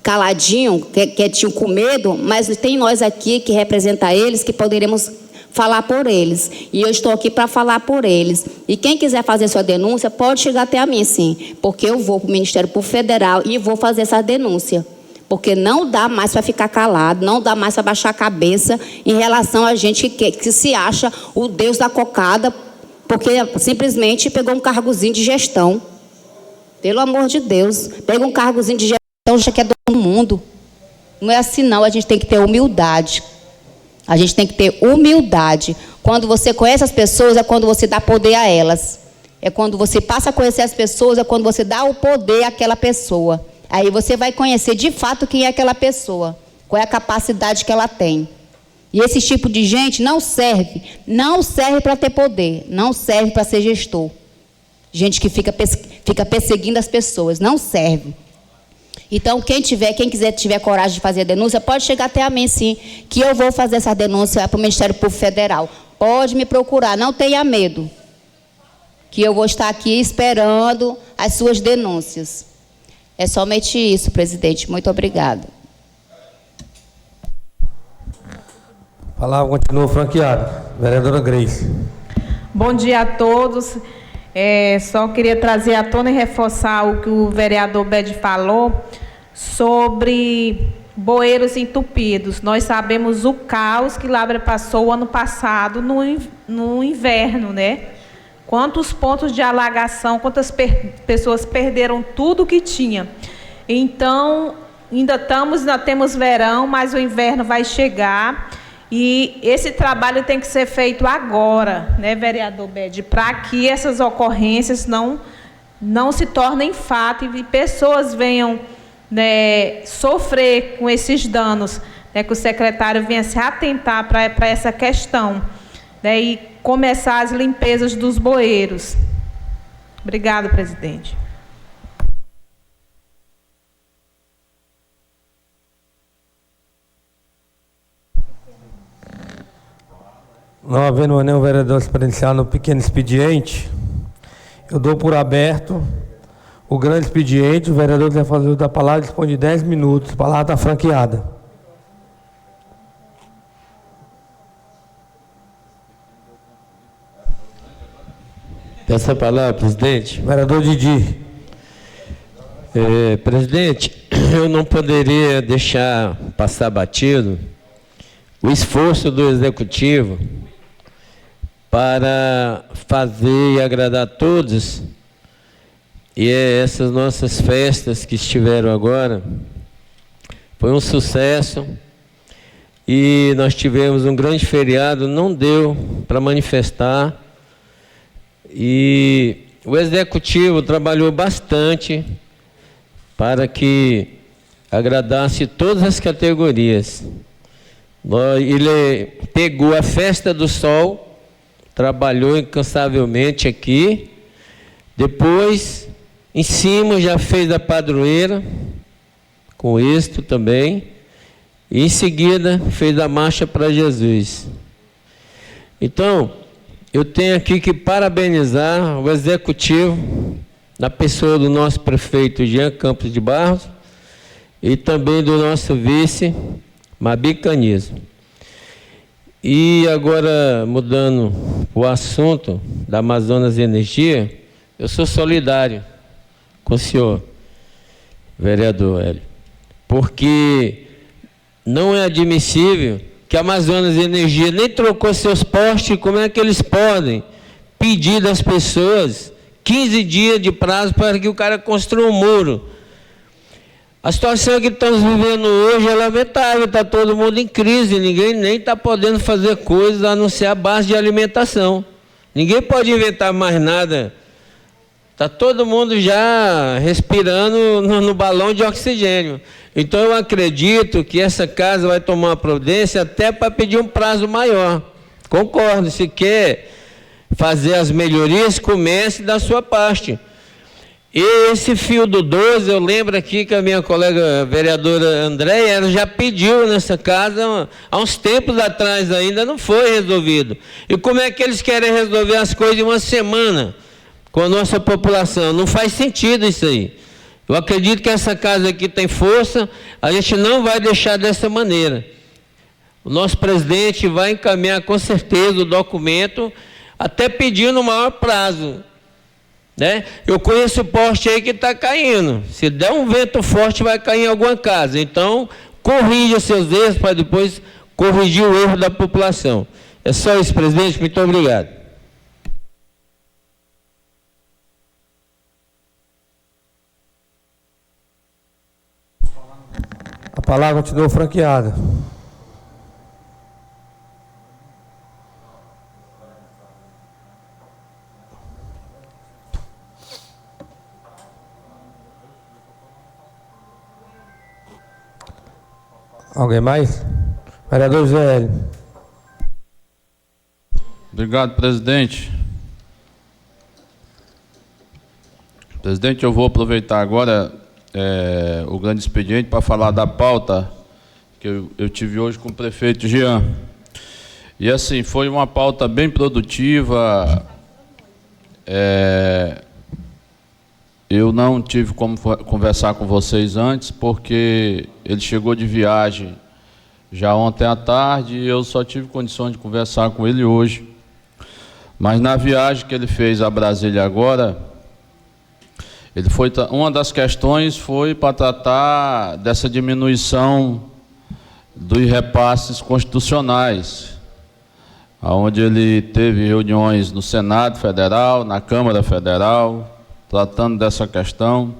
caladinho, quietinho, com medo, mas tem nós aqui que representa eles, que poderemos falar por eles. E eu estou aqui para falar por eles. E quem quiser fazer sua denúncia, pode chegar até a mim, sim. Porque eu vou para o Ministério Público Federal e vou fazer essa denúncia. Porque não dá mais para ficar calado, não dá mais para baixar a cabeça em relação a gente que se acha o Deus da cocada, porque simplesmente pegou um cargozinho de gestão. Pelo amor de Deus. Pega um cargozinho de gestão, já que é do mundo. Não é assim, não. A gente tem que ter humildade. A gente tem que ter humildade. Quando você conhece as pessoas, é quando você dá poder a elas. É quando você passa a conhecer as pessoas, é quando você dá o poder àquela pessoa. Aí você vai conhecer de fato quem é aquela pessoa, qual é a capacidade que ela tem. E esse tipo de gente não serve para ter poder, não serve para ser gestor. Gente que fica perseguindo as pessoas, não serve. Então, quem tiver coragem de fazer a denúncia, pode chegar até a mim, sim, que eu vou fazer essa denúncia para o Ministério Público Federal. Pode me procurar, não tenha medo, que eu vou estar aqui esperando as suas denúncias. É somente isso, presidente. Muito obrigada. A palavra continua franqueada. Vereadora Grace. Bom dia a todos. Só queria trazer à tona e reforçar o que o vereador Bede falou sobre bueiros entupidos. Nós sabemos o caos que Lábrea passou o ano passado no inverno, né? Quantos pontos de alagação, quantas pessoas perderam tudo que tinha. Então, ainda temos verão, mas o inverno vai chegar. E esse trabalho tem que ser feito agora, né, vereador Bede, para que essas ocorrências não se tornem fato e pessoas venham, né, sofrer com esses danos, né, que o secretário venha se atentar para essa questão, né, e começar as limpezas dos bueiros. Obrigado, presidente. Não havendo nenhum vereador se credenciar no pequeno expediente, eu dou por aberto o grande expediente. O vereador que vai fazer uso da palavra dispõe de 10 minutos. A palavra está franqueada. Essa palavra, presidente. Vereador Didi. Presidente, eu não poderia deixar passar batido o esforço do Executivo para fazer e agradar a todos. E essas nossas festas que estiveram agora, foi um sucesso. E nós tivemos um grande feriado, não deu para manifestar. E o Executivo trabalhou bastante para que agradasse todas as categorias. Ele pegou a Festa do Sol, trabalhou incansavelmente aqui, depois, em cima, já fez a padroeira, com êxito também, e em seguida fez a Marcha para Jesus. Então, eu tenho aqui que parabenizar o Executivo, na pessoa do nosso prefeito Jean Campos de Barros, e também do nosso vice, Mabi Canizo. E agora, mudando o assunto da Amazonas Energia, eu sou solidário com o senhor, vereador Hélio, porque não é admissível que a Amazonas Energia nem trocou seus postes. Como é que eles podem pedir das pessoas 15 dias de prazo para que o cara construa um muro? A situação que estamos vivendo hoje é lamentável, está todo mundo em crise, ninguém nem está podendo fazer coisas a não ser a base de alimentação. Ninguém pode inventar mais nada. Está todo mundo já respirando no balão de oxigênio. Então eu acredito que essa casa vai tomar uma providência até para pedir um prazo maior. Concordo, se quer fazer as melhorias, comece da sua parte. E esse fio do 12, eu lembro aqui que a minha colega vereadora Andréia, ela já pediu nessa casa há uns tempos atrás, ainda não foi resolvido. E como é que eles querem resolver as coisas em uma semana com a nossa população? Não faz sentido isso aí. Eu acredito que essa casa aqui tem força, a gente não vai deixar dessa maneira. O nosso presidente vai encaminhar com certeza o documento, até pedindo um maior prazo. Né? Eu conheço o poste aí que está caindo. Se der um vento forte, vai cair em alguma casa. Então, corrija seus erros para depois corrigir o erro da população. É só isso, presidente. Muito obrigado. A palavra continua franqueada. Alguém mais? Vereador José Hélio. Obrigado, presidente. Presidente, eu vou aproveitar agora o grande expediente para falar da pauta que eu tive hoje com o prefeito Jean. E assim, foi uma pauta bem produtiva. Eu não tive como conversar com vocês antes, porque ele chegou de viagem já ontem à tarde e eu só tive condições de conversar com ele hoje. Mas na viagem que ele fez a Brasília agora, uma das questões foi para tratar dessa diminuição dos repasses constitucionais, onde ele teve reuniões no Senado Federal, na Câmara Federal, tratando dessa questão,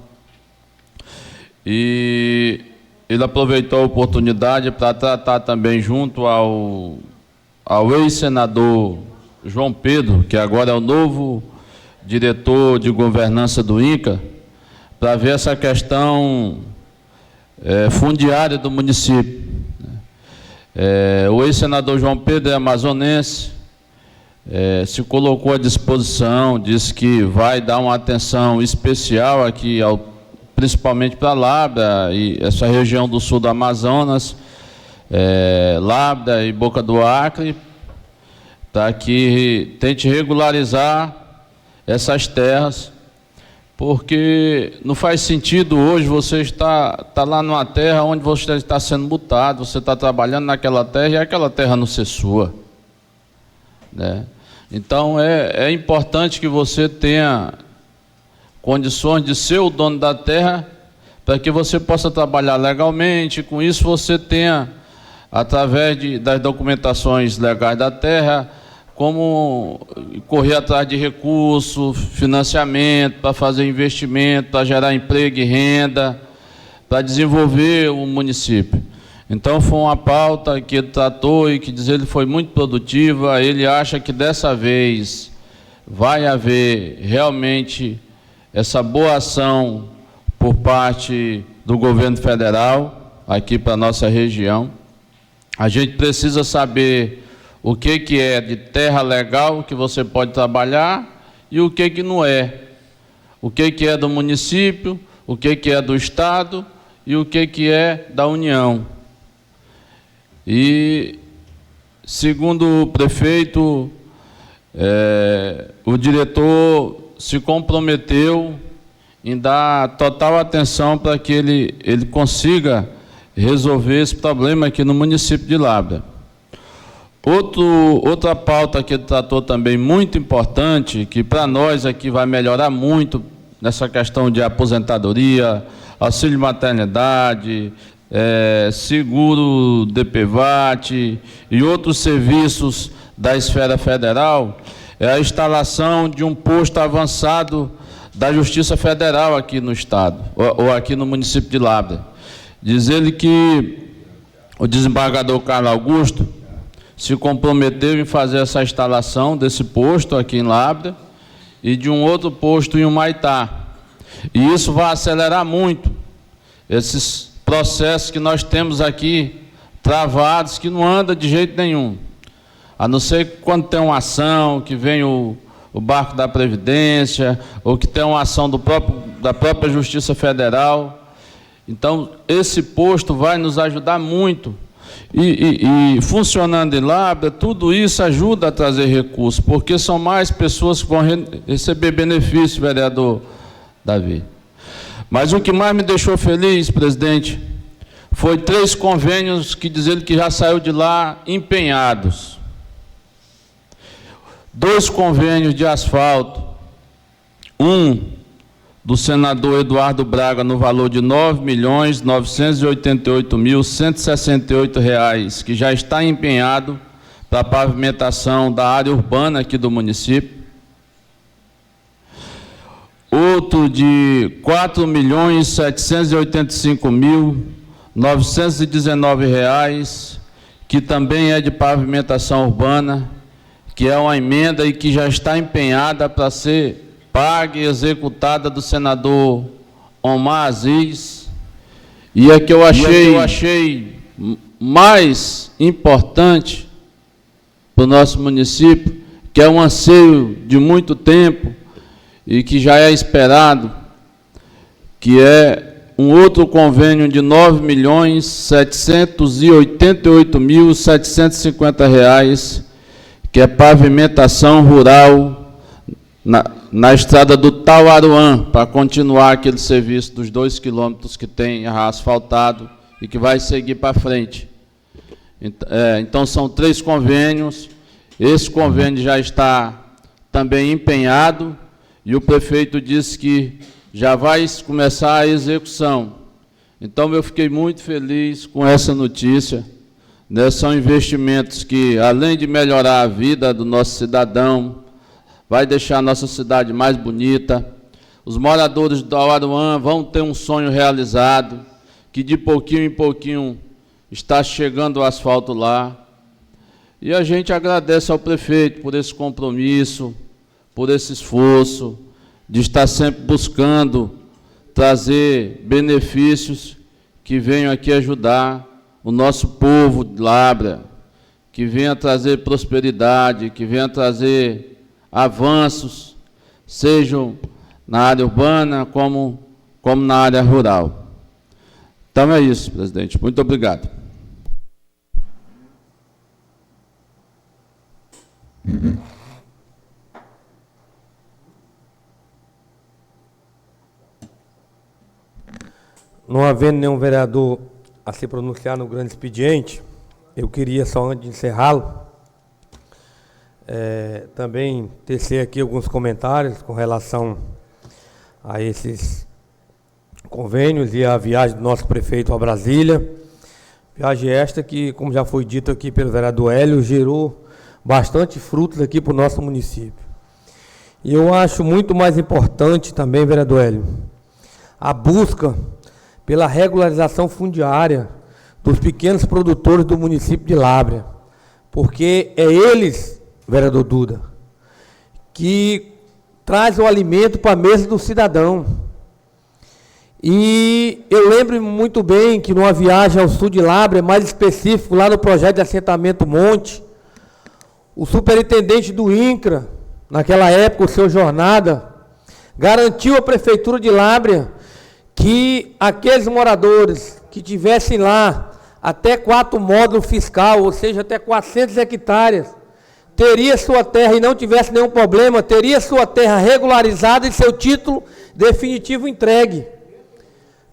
e ele aproveitou a oportunidade para tratar também junto ao ex-senador João Pedro, que agora é o novo diretor de governança do INCA, para ver essa questão fundiária do município. O ex-senador João Pedro é amazonense, se colocou à disposição, disse que vai dar uma atenção especial aqui, principalmente para Lábrea e essa região do sul do Amazonas, Lábrea e Boca do Acre, para que tente regularizar essas terras, porque não faz sentido hoje você estar lá numa terra onde você está sendo multado, você está trabalhando naquela terra e aquela terra não ser sua. Né? Então é importante que você tenha condições de ser o dono da terra, para que você possa trabalhar legalmente. Com isso você tenha, através das documentações legais da terra, como correr atrás de recursos, financiamento, para fazer investimento, para gerar emprego e renda, para desenvolver o município. Então foi uma pauta que ele tratou e que diz ele foi muito produtiva. Ele acha que dessa vez vai haver realmente essa boa ação por parte do governo federal aqui para a nossa região. A gente precisa saber o que é de terra legal que você pode trabalhar e o que não é. O que é do município, o que é do Estado e o que é da União. E, segundo o prefeito, o diretor se comprometeu em dar total atenção para que ele consiga resolver esse problema aqui no município de Lábrea. Outra pauta que ele tratou também muito importante, que para nós aqui vai melhorar muito nessa questão de aposentadoria, auxílio maternidade, seguro DPVAT e outros serviços da esfera federal, é a instalação de um posto avançado da Justiça Federal aqui no Estado, ou aqui no município de Lábrea. Diz ele que o desembargador Carlos Augusto se comprometeu em fazer essa instalação desse posto aqui em Lábrea e de um outro posto em Humaitá. E isso vai acelerar muito esses processos que nós temos aqui travados, que não andam de jeito nenhum. A não ser quando tem uma ação, que vem o barco da Previdência, ou que tem uma ação da própria Justiça Federal. Então, esse posto vai nos ajudar muito. E funcionando em Lábrea, tudo isso ajuda a trazer recursos, porque são mais pessoas que vão receber benefício, vereador Davi. Mas o que mais me deixou feliz, presidente, foi 3 convênios que diz ele que já saiu de lá empenhados. 2 convênios de asfalto, um do senador Eduardo Braga no valor de R$ 9.988.168, que já está empenhado para a pavimentação da área urbana aqui do município. Outro de R$ 4.785.919, que também é de pavimentação urbana, que é uma emenda e que já está empenhada para ser paga e executada do senador Omar Aziz. E é que eu achei mais importante para o nosso município, que é um anseio de muito tempo e que já é esperado, que é um outro convênio de R$ 9.788.750, que é pavimentação rural na estrada do Tauaruã, para continuar aquele serviço dos 2 quilômetros que tem asfaltado e que vai seguir para frente. Então, são 3 convênios. Esse convênio já está também empenhado e o prefeito disse que já vai começar a execução. Então, eu fiquei muito feliz com essa notícia. São investimentos que, além de melhorar a vida do nosso cidadão, vai deixar a nossa cidade mais bonita. Os moradores do Tauaruã vão ter um sonho realizado, que de pouquinho em pouquinho está chegando o asfalto lá. E a gente agradece ao prefeito por esse compromisso, por esse esforço, de estar sempre buscando trazer benefícios que venham aqui ajudar o nosso povo de Lábrea, que venha trazer prosperidade, que venha trazer avanços, sejam na área urbana como na área rural. Então é isso, presidente. Muito obrigado. Não havendo nenhum vereador a se pronunciar no grande expediente, eu queria, só antes de encerrá-lo, também tecer aqui alguns comentários com relação a esses convênios e a viagem do nosso prefeito a Brasília. Viagem esta que, como já foi dito aqui pelo vereador Hélio, gerou bastante frutos aqui para o nosso município. E eu acho muito mais importante também, vereador Hélio, a busca pela regularização fundiária dos pequenos produtores do município de Lábrea, porque é eles, vereador Duda, que traz o alimento para a mesa do cidadão. E eu lembro muito bem que numa viagem ao sul de Lábrea, mais específico, lá no projeto de assentamento Monte, o superintendente do INCRA, naquela época, o seu Jornada, garantiu à Prefeitura de Lábrea que aqueles moradores que tivessem lá até 4 módulos fiscal, ou seja, até 400 hectares, teria sua terra e não tivesse nenhum problema, teria sua terra regularizada e seu título definitivo entregue.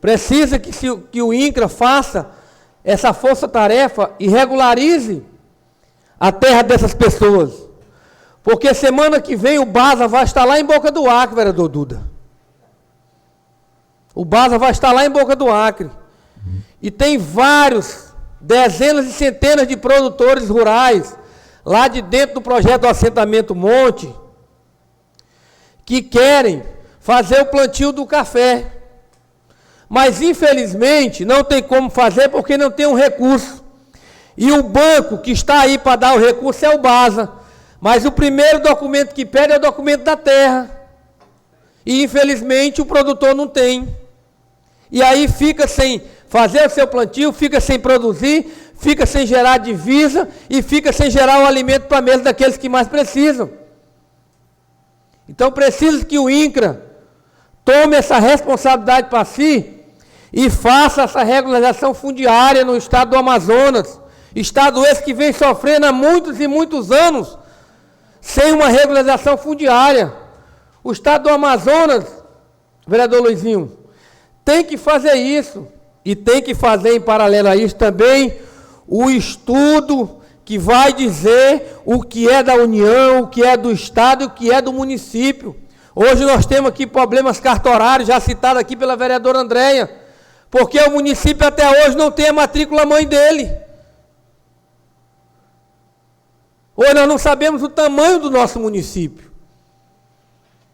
Precisa que o INCRA faça essa força-tarefa e regularize a terra dessas pessoas. Porque semana que vem o BASA vai estar lá em Boca do Acre, vereador Duda. O BASA vai estar lá em Boca do Acre. E tem vários, dezenas e centenas de produtores rurais, lá de dentro do projeto do assentamento Monte, que querem fazer o plantio do café. Mas, infelizmente, não tem como fazer porque não tem um recurso. E o banco que está aí para dar o recurso é o BASA. Mas o primeiro documento que pede é o documento da terra. E, infelizmente, o produtor não tem. E aí fica sem fazer o seu plantio, fica sem produzir, fica sem gerar divisa e fica sem gerar o alimento para a mesa daqueles que mais precisam. Então, precisa que o INCRA tome essa responsabilidade para si e faça essa regularização fundiária no estado do Amazonas. Estado esse que vem sofrendo há muitos e muitos anos sem uma regularização fundiária. O estado do Amazonas, vereador Luizinho, tem que fazer isso. E tem que fazer em paralelo a isso também o estudo que vai dizer o que é da União, o que é do estado e o que é do município. Hoje nós temos aqui problemas cartorários, já citado aqui pela vereadora Andréia, porque o município até hoje não tem a matrícula mãe dele. Hoje nós não sabemos o tamanho do nosso município.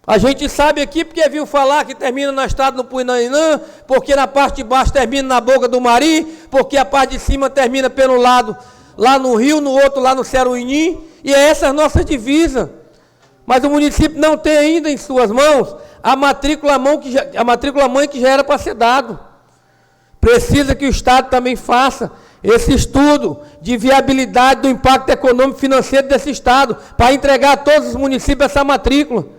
A gente sabe aqui porque viu falar que termina na estrada do Puinanã, porque na parte de baixo termina na Boca do Mari, porque a parte de cima termina pelo lado, lá no Rio, no outro lá no Ceruini, e é essa a nossa divisa. Mas o município não tem ainda em suas mãos a matrícula mãe que já era para ser dado. Precisa que o Estado também faça esse estudo de viabilidade do impacto econômico e financeiro desse Estado, para entregar a todos os municípios essa matrícula.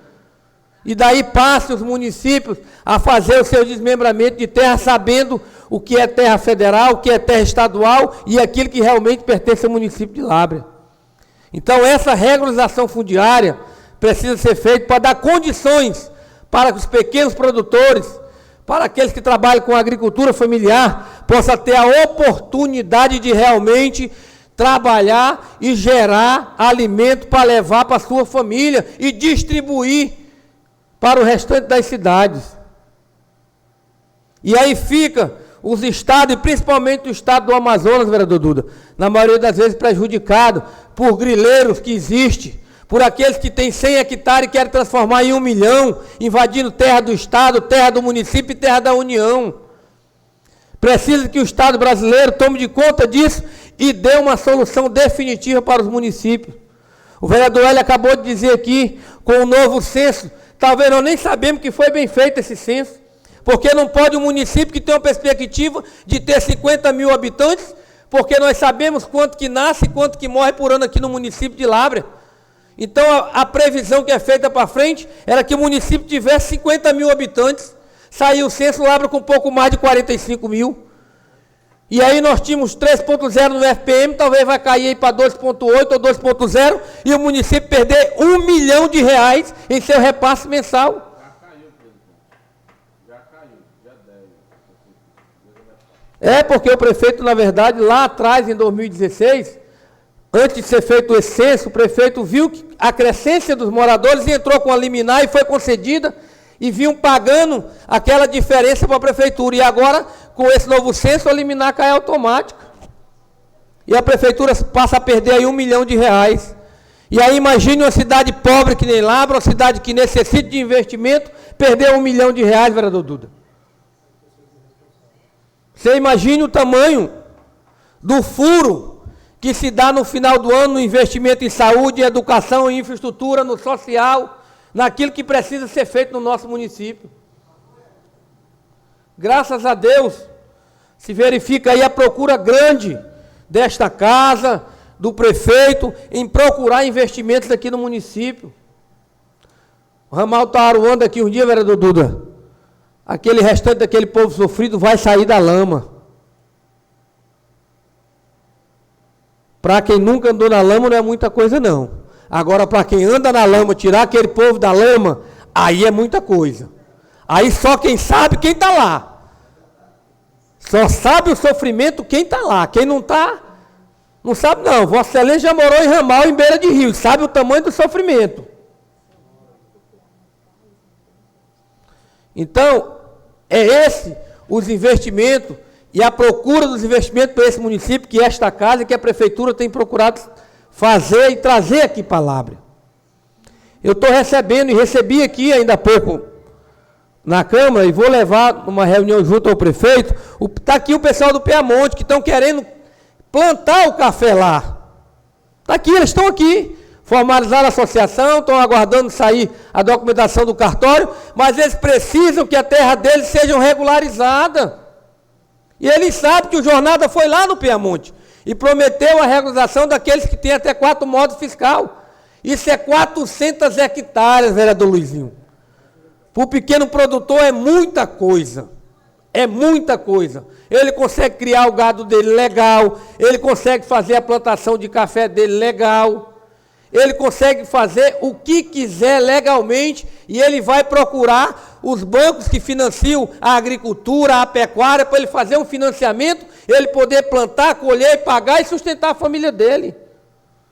E daí passe os municípios a fazer o seu desmembramento de terra, sabendo o que é terra federal, o que é terra estadual e aquilo que realmente pertence ao município de Lábrea. Então, essa regularização fundiária precisa ser feita para dar condições para que os pequenos produtores, para aqueles que trabalham com agricultura familiar, possam ter a oportunidade de realmente trabalhar e gerar alimento para levar para a sua família e distribuir para o restante das cidades. E aí fica os estados, e principalmente o estado do Amazonas, vereador Duda, na maioria das vezes prejudicado por grileiros que existem, por aqueles que têm 100 hectares e querem transformar em 1 milhão, invadindo terra do estado, terra do município e terra da União. Precisa que o Estado brasileiro tome de conta disso e dê uma solução definitiva para os municípios. O vereador Hélio acabou de dizer aqui, com o novo censo, talvez nós nem sabemos que foi bem feito esse censo, porque não pode um município que tem uma perspectiva de ter 50 mil habitantes, porque nós sabemos quanto que nasce e quanto que morre por ano aqui no município de Lábrea. Então a previsão que é feita para frente era que o município tivesse 50 mil habitantes, saiu o censo Lábrea com um pouco mais de 45 mil. E aí nós tínhamos 3.0 no FPM, talvez vai cair aí para 2.8 ou 2.0, e o município perder R$1 milhão em seu repasse mensal. Já caiu, presidente. Já caiu, já 10. É porque o prefeito, na verdade, lá atrás, em 2016, antes de ser feito o censo, o prefeito viu que a crescência dos moradores e entrou com a liminar e foi concedida, e vinham pagando aquela diferença para a prefeitura. E agora, com esse novo censo, a liminar cai automática. E a prefeitura passa a perder aí R$1 milhão. E aí imagine uma cidade pobre que nem Lábrea, uma cidade que necessita de investimento, perder R$1 milhão, vereador Duda. Você imagine o tamanho do furo que se dá no final do ano no investimento em saúde, em educação, em infraestrutura, no social, naquilo que precisa ser feito no nosso município. Graças a Deus, se verifica aí a procura grande desta casa, do prefeito, em procurar investimentos aqui no município. O ramal Taruanda aqui um dia, vereador Duda, aquele restante daquele povo sofrido vai sair da lama. Para quem nunca andou na lama não é muita coisa não. Agora para quem anda na lama, tirar aquele povo da lama, aí é muita coisa. Aí só quem sabe quem está lá. Só sabe o sofrimento quem está lá. Quem não está, não sabe não. Vossa Excelência já morou em ramal, em beira de rio, sabe o tamanho do sofrimento. Então, é esse os investimentos e a procura dos investimentos para esse município, que esta casa e que a prefeitura tem procurado fazer e trazer aqui para Lábrea. Eu estou recebendo e recebi aqui ainda há pouco na Câmara e vou levar numa reunião junto ao prefeito. Está aqui o pessoal do Piamonte que estão querendo plantar o café lá. Está aqui, eles estão aqui. Formalizaram a associação, estão aguardando sair a documentação do cartório, mas eles precisam que a terra deles seja regularizada. E eles sabem que o Jornada foi lá no Piamonte e prometeu a regularização daqueles que têm até 4 modos fiscal. Isso é 400 hectares, vereador Luizinho. Para o pequeno produtor é muita coisa. É muita coisa. Ele consegue criar o gado dele legal, ele consegue fazer a plantação de café dele legal. Ele consegue fazer o que quiser legalmente e ele vai procurar os bancos que financiam a agricultura, a pecuária, para ele fazer um financiamento, ele poder plantar, colher, pagar e sustentar a família dele.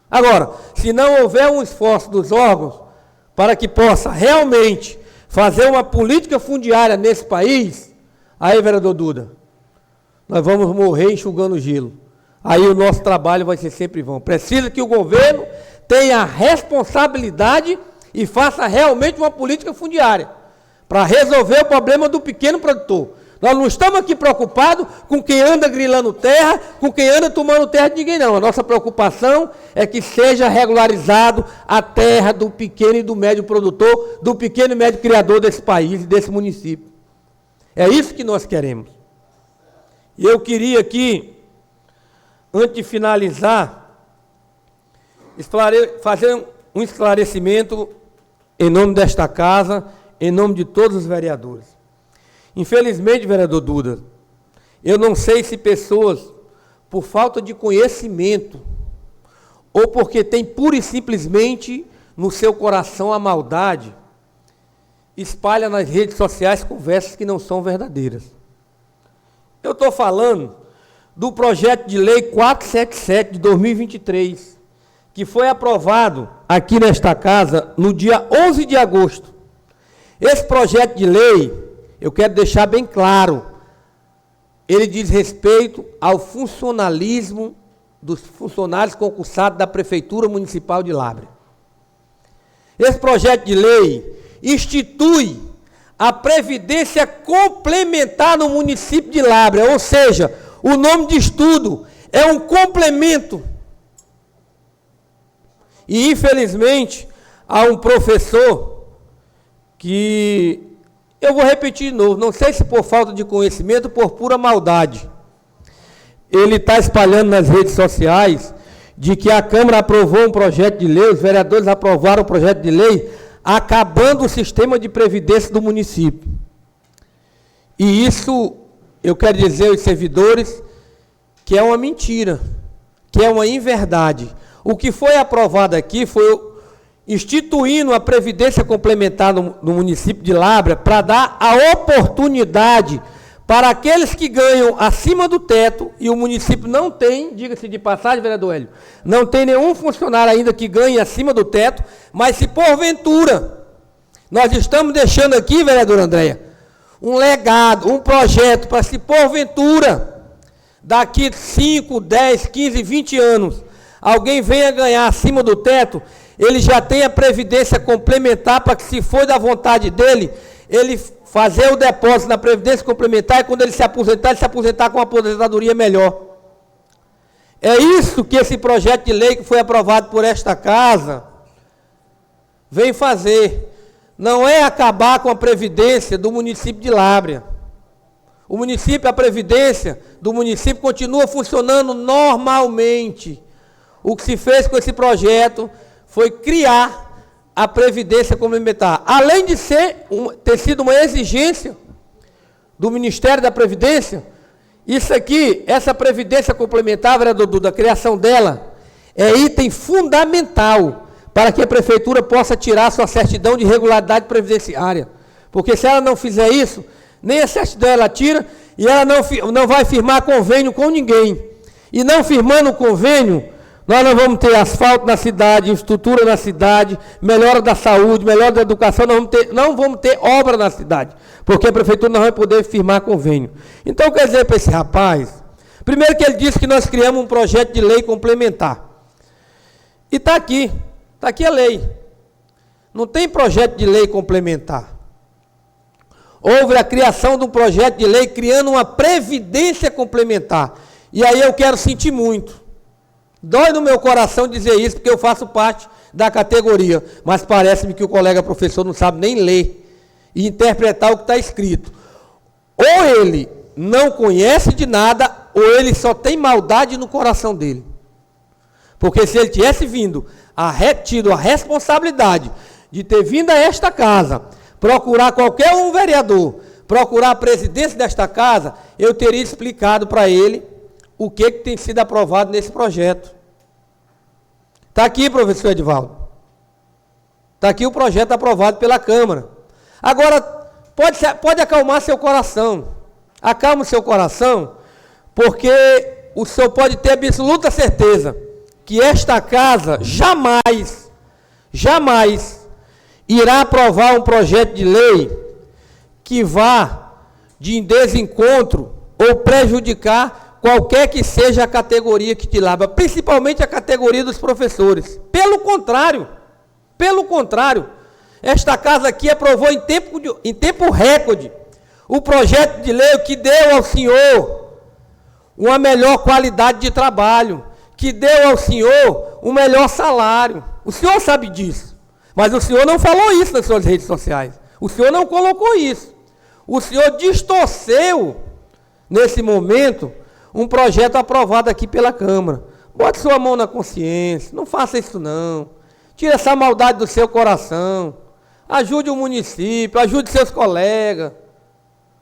Agora, se não houver um esforço dos órgãos para que possa realmente fazer uma política fundiária nesse país, aí, vereador Duda, nós vamos morrer enxugando gelo. Aí o nosso trabalho vai ser sempre vão. Precisa que o governo tenha a responsabilidade e faça realmente uma política fundiária para resolver o problema do pequeno produtor. Nós não estamos aqui preocupados com quem anda grilando terra, com quem anda tomando terra de ninguém, não. A nossa preocupação é que seja regularizado a terra do pequeno e do médio produtor, do pequeno e médio criador desse país e desse município. É isso que nós queremos. E eu queria aqui, antes de finalizar, fazer um esclarecimento em nome desta casa, em nome de todos os vereadores. Infelizmente, vereador Duda, eu não sei se pessoas, por falta de conhecimento, ou porque tem pura e simplesmente no seu coração a maldade, espalha nas redes sociais conversas que não são verdadeiras. Eu estou falando do projeto de lei 477 de 2023, que foi aprovado aqui nesta casa no dia 11 de agosto. Esse projeto de lei, eu quero deixar bem claro, ele diz respeito ao funcionalismo dos funcionários concursados da Prefeitura Municipal de Lábrea. Esse projeto de lei institui a Previdência Complementar no município de Lábrea, ou seja, o nome de estudo é um complemento. E, infelizmente, há um professor que, eu vou repetir de novo, não sei se por falta de conhecimento ou por pura maldade, ele está espalhando nas redes sociais de que a Câmara aprovou um projeto de lei, os vereadores aprovaram um projeto de lei, acabando o sistema de previdência do município. E isso, eu quero dizer aos servidores, que é uma mentira, que é uma inverdade. O que foi aprovado aqui foi instituindo a Previdência Complementar no município de Lábrea para dar a oportunidade para aqueles que ganham acima do teto, e o município não tem, diga-se de passagem, vereador Hélio, não tem nenhum funcionário ainda que ganhe acima do teto, mas se porventura nós estamos deixando aqui, vereadora Andréia, um legado, um projeto para se porventura, daqui 5, 10, 15, 20 anos, alguém venha ganhar acima do teto, ele já tem a previdência complementar para que, se for da vontade dele, ele fazer o depósito na previdência complementar e quando ele se aposentar com uma aposentadoria melhor. É isso que esse projeto de lei que foi aprovado por esta casa vem fazer. não é acabar com a previdência do município de Lábrea. O município, a previdência do município continua funcionando normalmente. O que se fez com esse projeto foi criar a previdência complementar. Além de ter sido uma exigência do Ministério da Previdência, isso aqui, essa previdência complementar, vereador Duda, a criação dela é item fundamental para que a prefeitura possa tirar sua certidão de regularidade previdenciária. Porque se ela não fizer isso, nem a certidão ela tira e ela não vai firmar convênio com ninguém. E não firmando convênio, nós não vamos ter asfalto na cidade, infraestrutura na cidade, melhora da saúde, melhora da educação, não vamos ter obra na cidade, porque a prefeitura não vai poder firmar convênio. Então, quer dizer para esse rapaz, primeiro que ele disse que nós criamos um projeto de lei complementar. E está aqui a lei. Não tem projeto de lei complementar. Houve a criação de um projeto de lei criando uma previdência complementar. E aí eu quero sentir muito. Dói no meu coração dizer isso, porque eu faço parte da categoria. Mas parece-me que o colega professor não sabe nem ler e interpretar o que está escrito. Ou ele não conhece de nada, ou ele só tem maldade no coração dele. Porque se ele tivesse tido a responsabilidade de ter vindo a esta casa, procurar qualquer um vereador, procurar a presidência desta casa, eu teria explicado para ele o que tem sido aprovado nesse projeto. Está aqui, professor Edivaldo. Está aqui o projeto aprovado pela Câmara. Agora, pode acalmar seu coração. Acalme seu coração, porque o senhor pode ter absoluta certeza que esta casa jamais irá aprovar um projeto de lei que vá de desencontro ou prejudicar qualquer que seja a categoria que te lava, principalmente a categoria dos professores. Pelo contrário, esta casa aqui aprovou em tempo recorde o projeto de lei que deu ao senhor uma melhor qualidade de trabalho, que deu ao senhor um melhor salário. O senhor sabe disso. Mas o senhor não falou isso nas suas redes sociais. O senhor não colocou isso. O senhor distorceu, nesse momento, um projeto aprovado aqui pela Câmara. Bote sua mão na consciência. Não faça isso, não. Tire essa maldade do seu coração. Ajude o município, ajude seus colegas.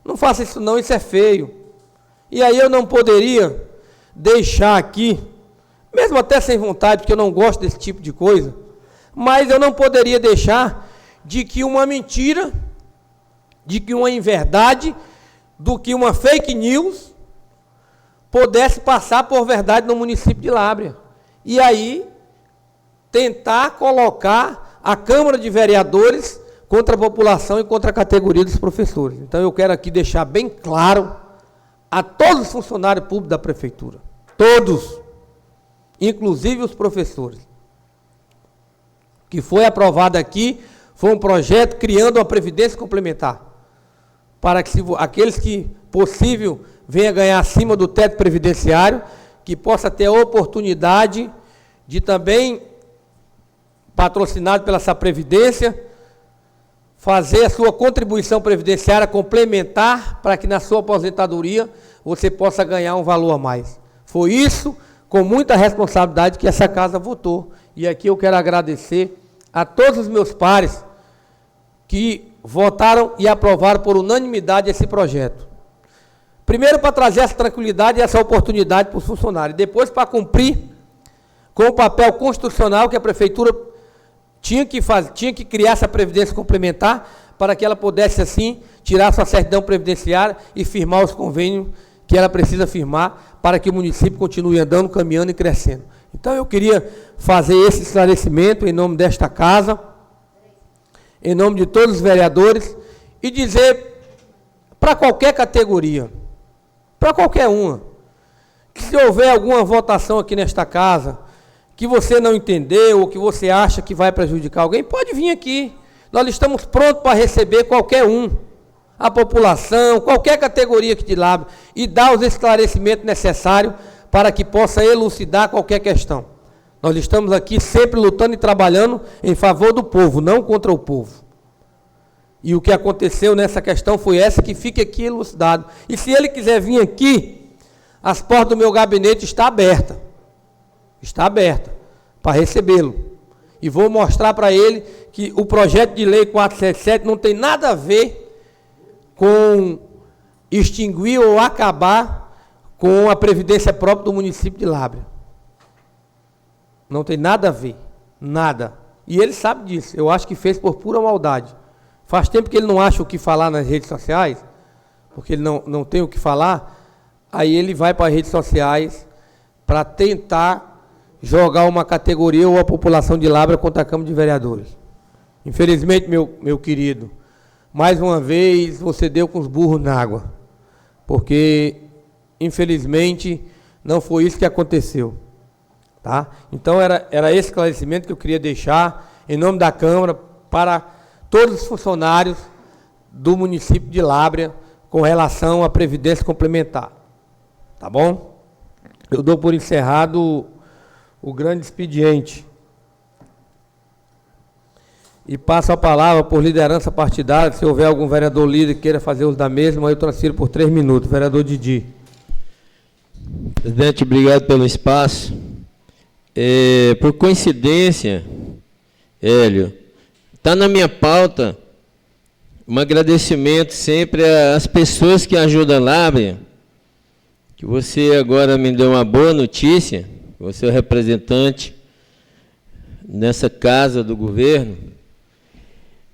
Não faça isso, não. Isso é feio. E aí eu não poderia deixar aqui, mesmo até sem vontade, porque eu não gosto desse tipo de coisa, mas eu não poderia deixar de que uma mentira, de que uma inverdade, do que uma fake news pudesse passar por verdade no município de Lábrea. E aí tentar colocar a Câmara de Vereadores contra a população e contra a categoria dos professores. Então eu quero aqui deixar bem claro a todos os funcionários públicos da prefeitura, todos, inclusive os professores, que foi aprovado aqui, foi um projeto criando uma previdência complementar, para que aqueles que possível venham ganhar acima do teto previdenciário, que possa ter a oportunidade de também, patrocinado pela essa previdência, fazer a sua contribuição previdenciária complementar para que na sua aposentadoria você possa ganhar um valor a mais. Foi isso, com muita responsabilidade, que essa casa votou. E aqui eu quero agradecer a todos os meus pares que votaram e aprovaram por unanimidade esse projeto. Primeiro, para trazer essa tranquilidade e essa oportunidade para os funcionários. Depois, para cumprir com o papel constitucional que a prefeitura tinha que criar essa previdência complementar para que ela pudesse, assim, tirar sua certidão previdenciária e firmar os convênios que ela precisa firmar para que o município continue andando, caminhando e crescendo. Então, eu queria fazer esse esclarecimento em nome desta casa, em nome de todos os vereadores, e dizer para qualquer categoria, para qualquer uma, que se houver alguma votação aqui nesta casa, que você não entendeu, ou que você acha que vai prejudicar alguém, pode vir aqui. Nós estamos prontos para receber qualquer um, a população, qualquer categoria que te lave, e dar os esclarecimentos necessários para que possa elucidar qualquer questão. Nós estamos aqui sempre lutando e trabalhando em favor do povo, não contra o povo. E o que aconteceu nessa questão foi essa, que fique aqui elucidado. E se ele quiser vir aqui, as portas do meu gabinete estão abertas. Está aberta para recebê-lo. E vou mostrar para ele que o projeto de lei 477 não tem nada a ver com extinguir ou acabar com a previdência própria do município de Lábrea. Não tem nada a ver. Nada. E ele sabe disso. Eu acho que fez por pura maldade. Faz tempo que ele não acha o que falar nas redes sociais, porque ele não tem o que falar, aí ele vai para as redes sociais para tentar jogar uma categoria ou a população de Lábrea contra a Câmara de Vereadores. Infelizmente, meu querido, mais uma vez você deu com os burros na água, porque, infelizmente, não foi isso que aconteceu. Tá? Então, era esse esclarecimento que eu queria deixar, em nome da Câmara, para todos os funcionários do município de Lábrea, com relação à previdência complementar. Tá bom? Eu dou por encerrado o grande expediente. E passo a palavra por liderança partidária. Se houver algum vereador líder que queira fazer uso da mesma, eu transfiro por 3 minutos. Vereador Didi. Presidente, obrigado pelo espaço. Por coincidência, Hélio, está na minha pauta um agradecimento sempre às pessoas que ajudam a Lábrea, que você agora me deu uma boa notícia, você é o representante nessa casa do governo.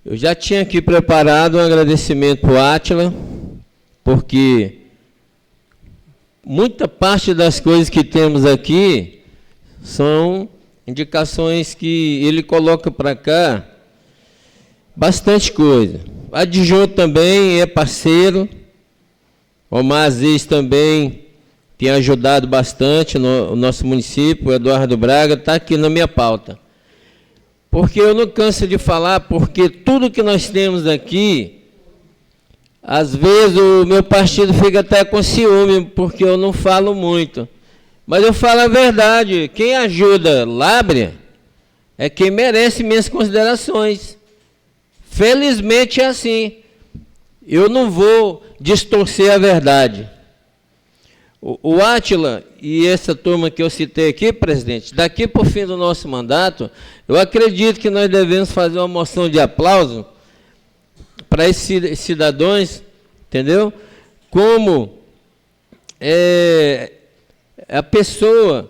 Eu já tinha aqui preparado um agradecimento para o Átila, porque muita parte das coisas que temos aqui são indicações que ele coloca para cá, bastante coisa. Adjunto também é parceiro, Omar Aziz também tem ajudado bastante o nosso município, o Eduardo Braga, está aqui na minha pauta. Porque eu não canso de falar, porque tudo que nós temos aqui, às vezes o meu partido fica até com ciúme, porque eu não falo muito. Mas eu falo a verdade, quem ajuda Lábrea é quem merece minhas considerações. Felizmente é assim. Eu não vou distorcer a verdade. O Átila e essa turma que eu citei aqui, presidente, daqui para o fim do nosso mandato, eu acredito que nós devemos fazer uma moção de aplauso para esses cidadãos, entendeu? Como a pessoa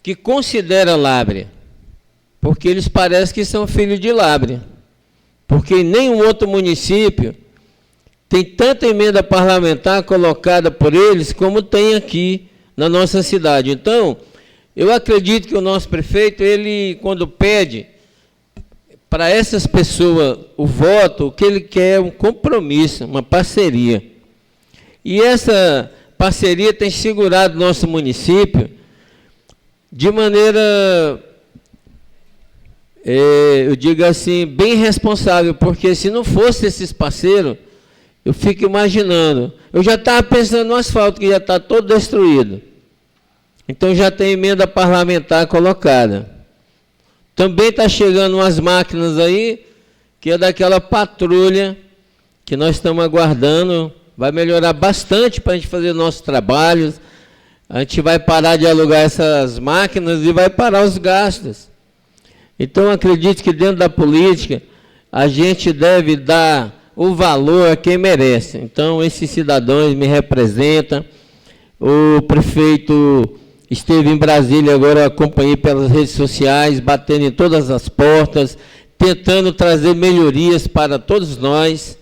que considera Lábrea, porque eles parecem que são filhos de Lábrea, porque em nenhum outro município tem tanta emenda parlamentar colocada por eles como tem aqui na nossa cidade. Então, eu acredito que o nosso prefeito, ele, quando pede para essas pessoas o voto, o que ele quer é um compromisso, uma parceria. E essa parceria tem segurado nosso município de maneira, eu digo assim, bem responsável, porque se não fosse esses parceiros, eu fico imaginando, eu já estava pensando no asfalto, que já está todo destruído. Então já tem emenda parlamentar colocada. Também está chegando umas máquinas aí, que é daquela patrulha que nós estamos aguardando, vai melhorar bastante para a gente fazer nossos trabalhos. A gente vai parar de alugar essas máquinas e vai parar os gastos. Então, acredito que dentro da política, a gente deve dar o valor a quem merece. Então, esses cidadãos me representam. O prefeito esteve em Brasília, agora eu acompanhei pelas redes sociais, batendo em todas as portas, tentando trazer melhorias para todos nós.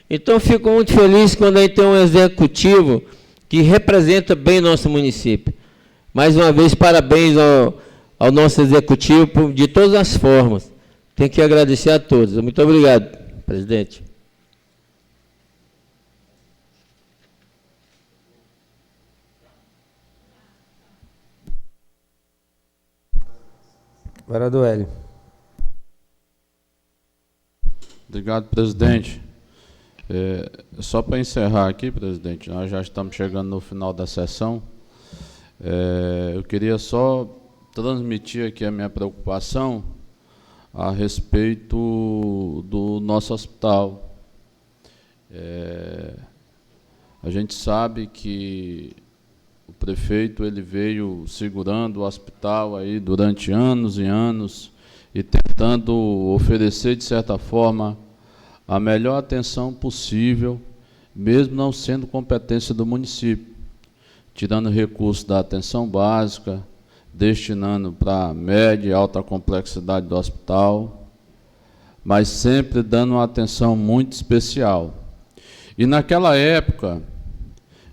Então, fico muito feliz quando a gente tem um executivo que representa bem nosso município. Mais uma vez, parabéns ao nosso executivo de todas as formas. Tenho que agradecer a todos. Muito obrigado, presidente. Vereador Hélio. Obrigado, presidente. Só para encerrar aqui, presidente, nós já estamos chegando no final da sessão. Eu queria só transmitir aqui a minha preocupação a respeito do nosso hospital, A gente sabe que o prefeito ele veio segurando o hospital aí durante anos e anos e tentando oferecer, de certa forma, a melhor atenção possível, mesmo não sendo competência do município, tirando recursos da atenção básica, destinando para média e alta complexidade do hospital, mas sempre dando uma atenção muito especial. E naquela época,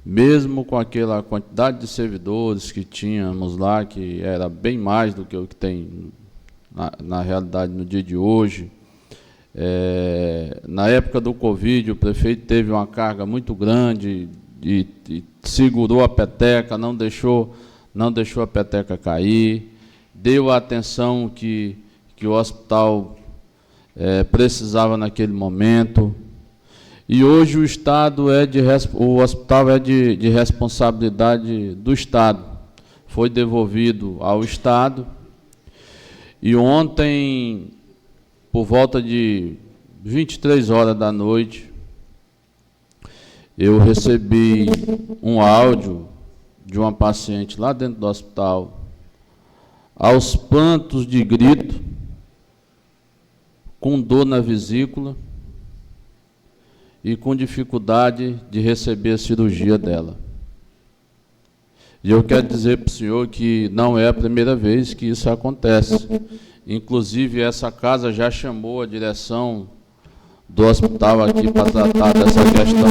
mesmo com aquela quantidade de servidores que tínhamos lá, que era bem mais do que o que tem na realidade no dia de hoje, na época do Covid, o prefeito teve uma carga muito grande e segurou a peteca, não deixou a peteca cair, deu a atenção que o hospital precisava naquele momento. E hoje o hospital é de responsabilidade do Estado. Foi devolvido ao Estado. E ontem, por volta de 23 horas da noite, eu recebi um áudio de uma paciente lá dentro do hospital, aos prantos de grito, com dor na vesícula e com dificuldade de receber a cirurgia dela. E eu quero dizer para o senhor que não é a primeira vez que isso acontece. Inclusive, essa casa já chamou a direção do hospital aqui para tratar dessa questão.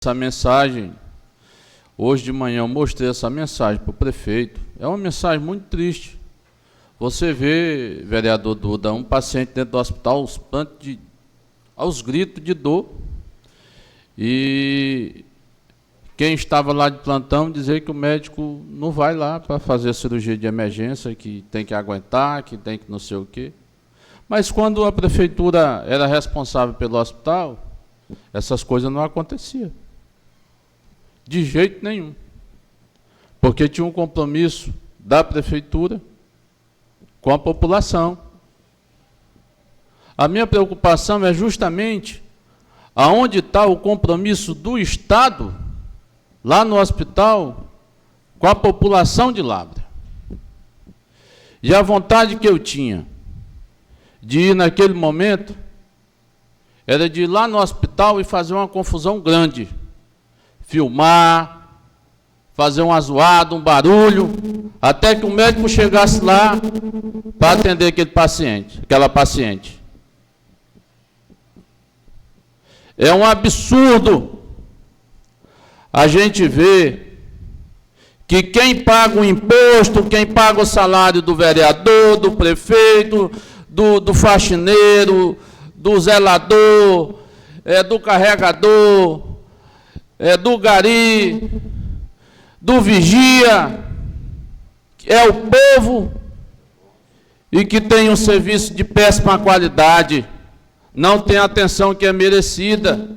Essa mensagem, hoje de manhã eu mostrei essa mensagem para o prefeito. É uma mensagem muito triste. Você vê, vereador Duda, um paciente dentro do hospital aos gritos de dor. E quem estava lá de plantão dizer que o médico não vai lá para fazer a cirurgia de emergência, que tem que aguentar, que tem que não sei o quê. Mas quando a prefeitura era responsável pelo hospital, essas coisas não aconteciam. De jeito nenhum. Porque tinha um compromisso da prefeitura com a população. A minha preocupação é justamente aonde está o compromisso do Estado, lá no hospital, com a população de Lábrea. E a vontade que eu tinha de ir naquele momento era de ir lá no hospital e fazer uma confusão grande. Filmar, fazer um azoado, um barulho, até que o médico chegasse lá para atender aquela paciente. É um absurdo a gente ver que quem paga o imposto, quem paga o salário do vereador, do prefeito, do faxineiro, do zelador, do carregador, do gari, do vigia, é o povo e que tem um serviço de péssima qualidade, não tem a atenção que é merecida,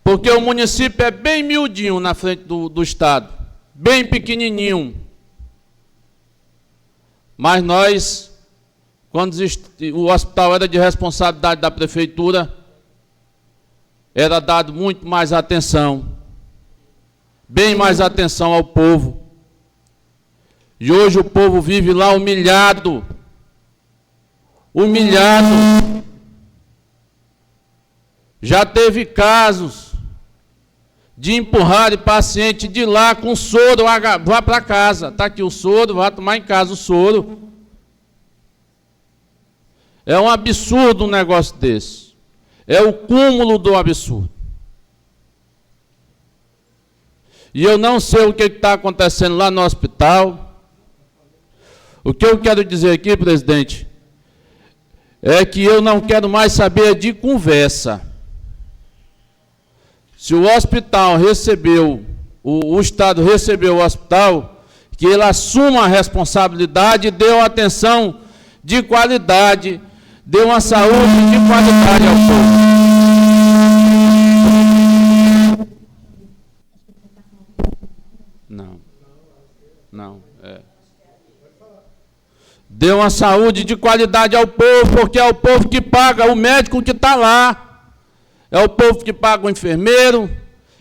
porque o município é bem miudinho na frente do Estado, bem pequenininho. Mas nós, quando o hospital era de responsabilidade da prefeitura, era dado muito mais atenção, bem mais atenção ao povo. E hoje o povo vive lá humilhado. Humilhado. Já teve casos de empurrar o paciente de lá com soro, vá para casa. Está aqui o soro, vá tomar em casa o soro. É um absurdo um negócio desse. É o cúmulo do absurdo. E eu não sei o que está acontecendo lá no hospital. O que eu quero dizer aqui, presidente, é que eu não quero mais saber de conversa. Se o hospital recebeu, o Estado recebeu o hospital, que ele assuma a responsabilidade e dê uma atenção de qualidade, dê uma saúde de qualidade ao povo. Não, dê uma saúde de qualidade ao povo, porque é o povo que paga o médico que está lá, é o povo que paga o enfermeiro,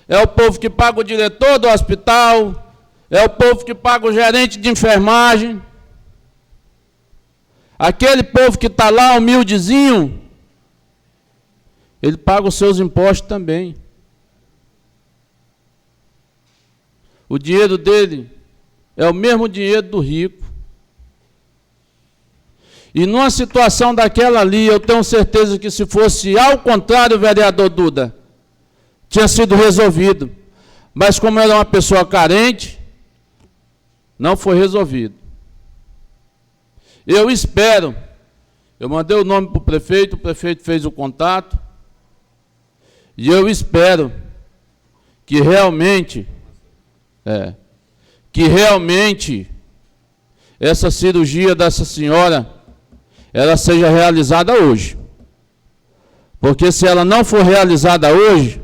é o povo que paga o diretor do hospital, é o povo que paga o gerente de enfermagem. Aquele povo que está lá, humildezinho, ele paga os seus impostos também. O dinheiro dele é o mesmo dinheiro do rico. E numa situação daquela ali, eu tenho certeza que se fosse ao contrário, vereador Duda, tinha sido resolvido. Mas como era uma pessoa carente, não foi resolvido. Eu espero, eu mandei o nome para o prefeito fez o contato, e eu espero que realmente essa cirurgia dessa senhora, ela seja realizada hoje. Porque se ela não for realizada hoje,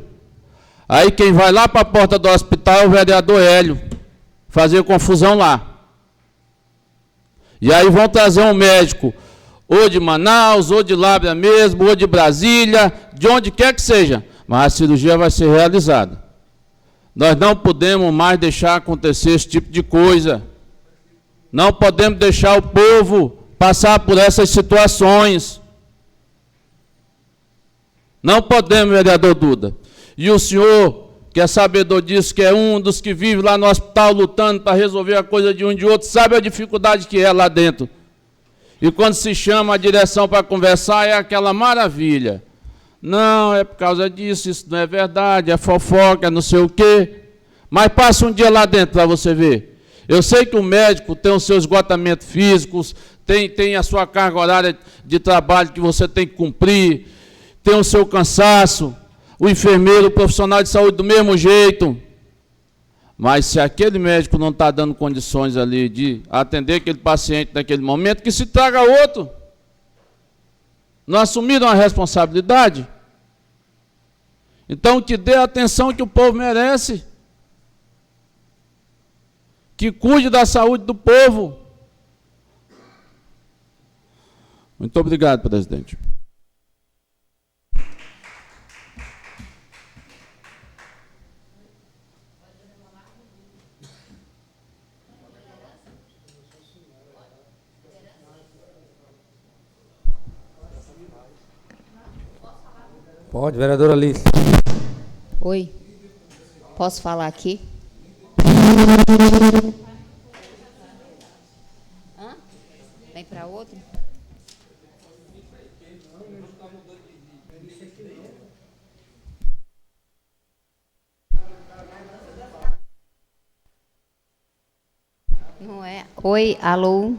aí quem vai lá para a porta do hospital é o vereador Hélio, fazer confusão lá. E aí vão trazer um médico, ou de Manaus, ou de Lábrea mesmo, ou de Brasília, de onde quer que seja, mas a cirurgia vai ser realizada. Nós não podemos mais deixar acontecer esse tipo de coisa. Não podemos deixar o povo passar por essas situações. Não podemos, vereador Duda. E o senhor, que é sabedor disso, que é um dos que vive lá no hospital lutando para resolver a coisa de um e de outro, sabe a dificuldade que é lá dentro. E quando se chama a direção para conversar, é aquela maravilha. Não, é por causa disso, isso não é verdade, é fofoca, é não sei o quê. Mas passa um dia lá dentro para você ver. Eu sei que o médico tem os seus esgotamentos físicos, tem a sua carga horária de trabalho que você tem que cumprir, tem o seu cansaço, o enfermeiro, o profissional de saúde do mesmo jeito. Mas se aquele médico não está dando condições ali de atender aquele paciente naquele momento, que se traga outro. Não assumiram a responsabilidade? Então que dê a atenção que o povo merece. Que cuide da saúde do povo. Muito obrigado, presidente. Pode, vereadora Alice. Oi, posso falar aqui? Vem para outro? Não é? Oi, alô.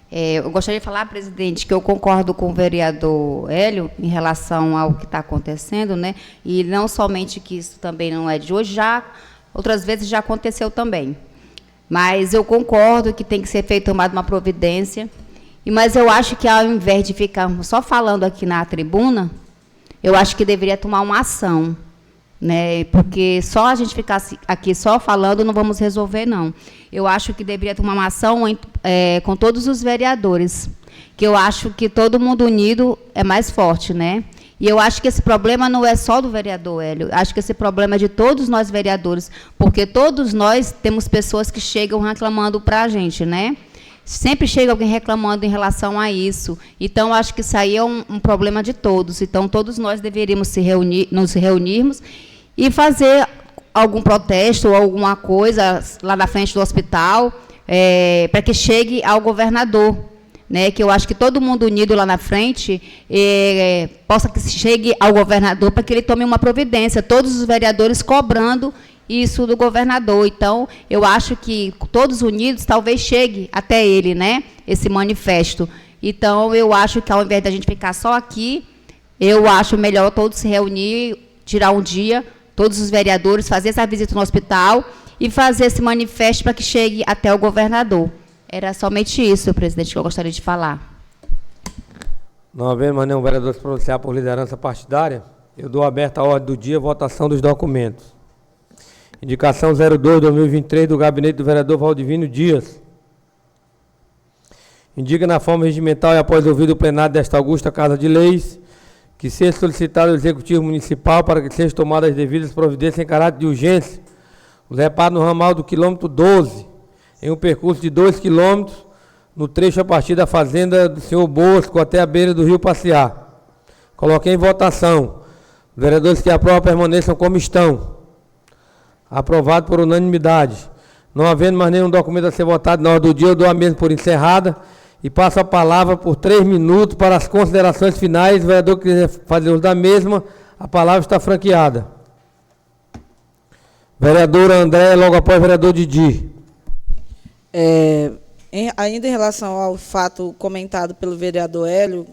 Eu gostaria de falar, presidente, que eu concordo com o vereador Hélio em relação ao que está acontecendo, né? E não somente que isso também não é de hoje, outras vezes já aconteceu também. Mas eu concordo que tem que ser tomada uma providência. Mas eu acho que, ao invés de ficar só falando aqui na tribuna, eu acho que deveria tomar uma ação, né? Porque só a gente ficar aqui só falando não vamos resolver, não. Eu acho que deveria tomar uma ação com todos os vereadores, que eu acho que todo mundo unido é mais forte, né? E eu acho que esse problema não é só do vereador Hélio, acho que esse problema é de todos nós vereadores, porque todos nós temos pessoas que chegam reclamando para a gente, né? Sempre chega alguém reclamando em relação a isso. Então, acho que isso aí é um problema de todos. Então, todos nós deveríamos nos reunirmos e fazer algum protesto ou alguma coisa lá na frente do hospital, para que chegue ao governador, né, que eu acho que todo mundo unido lá na frente possa que chegue ao governador para que ele tome uma providência, todos os vereadores cobrando isso do governador. Então, eu acho que todos unidos talvez chegue até ele, né, esse manifesto. Então, eu acho que ao invés da gente ficar só aqui, eu acho melhor todos se reunir, tirar um dia, todos os vereadores, fazer essa visita no hospital e fazer esse manifesto para que chegue até o governador. Era somente isso, presidente, que eu gostaria de falar. Não havendo mais nenhum vereador se pronunciar por liderança partidária, eu dou aberta a ordem do dia, votação dos documentos. Indicação 02/2023 do gabinete do vereador Valdivino Dias. Indica na forma regimental e após ouvido o plenário desta augusta Casa de Leis, que seja solicitado ao Executivo Municipal para que sejam tomadas as devidas providências em caráter de urgência, os reparos no ramal do quilômetro 12, em um percurso de 2 quilômetros, no trecho a partir da fazenda do senhor Bosco até a beira do rio Passear. Coloquei em votação. Os vereadores que aprovam permaneçam como estão. Aprovado por unanimidade. Não havendo mais nenhum documento a ser votado na ordem do dia, eu dou a mesma por encerrada e passo a palavra por 3 minutos para as considerações finais. O vereador que quiser fazer uso da mesma, a palavra está franqueada. Vereadora André, logo após o vereador Didi. Ainda em relação ao fato comentado pelo vereador Hélio,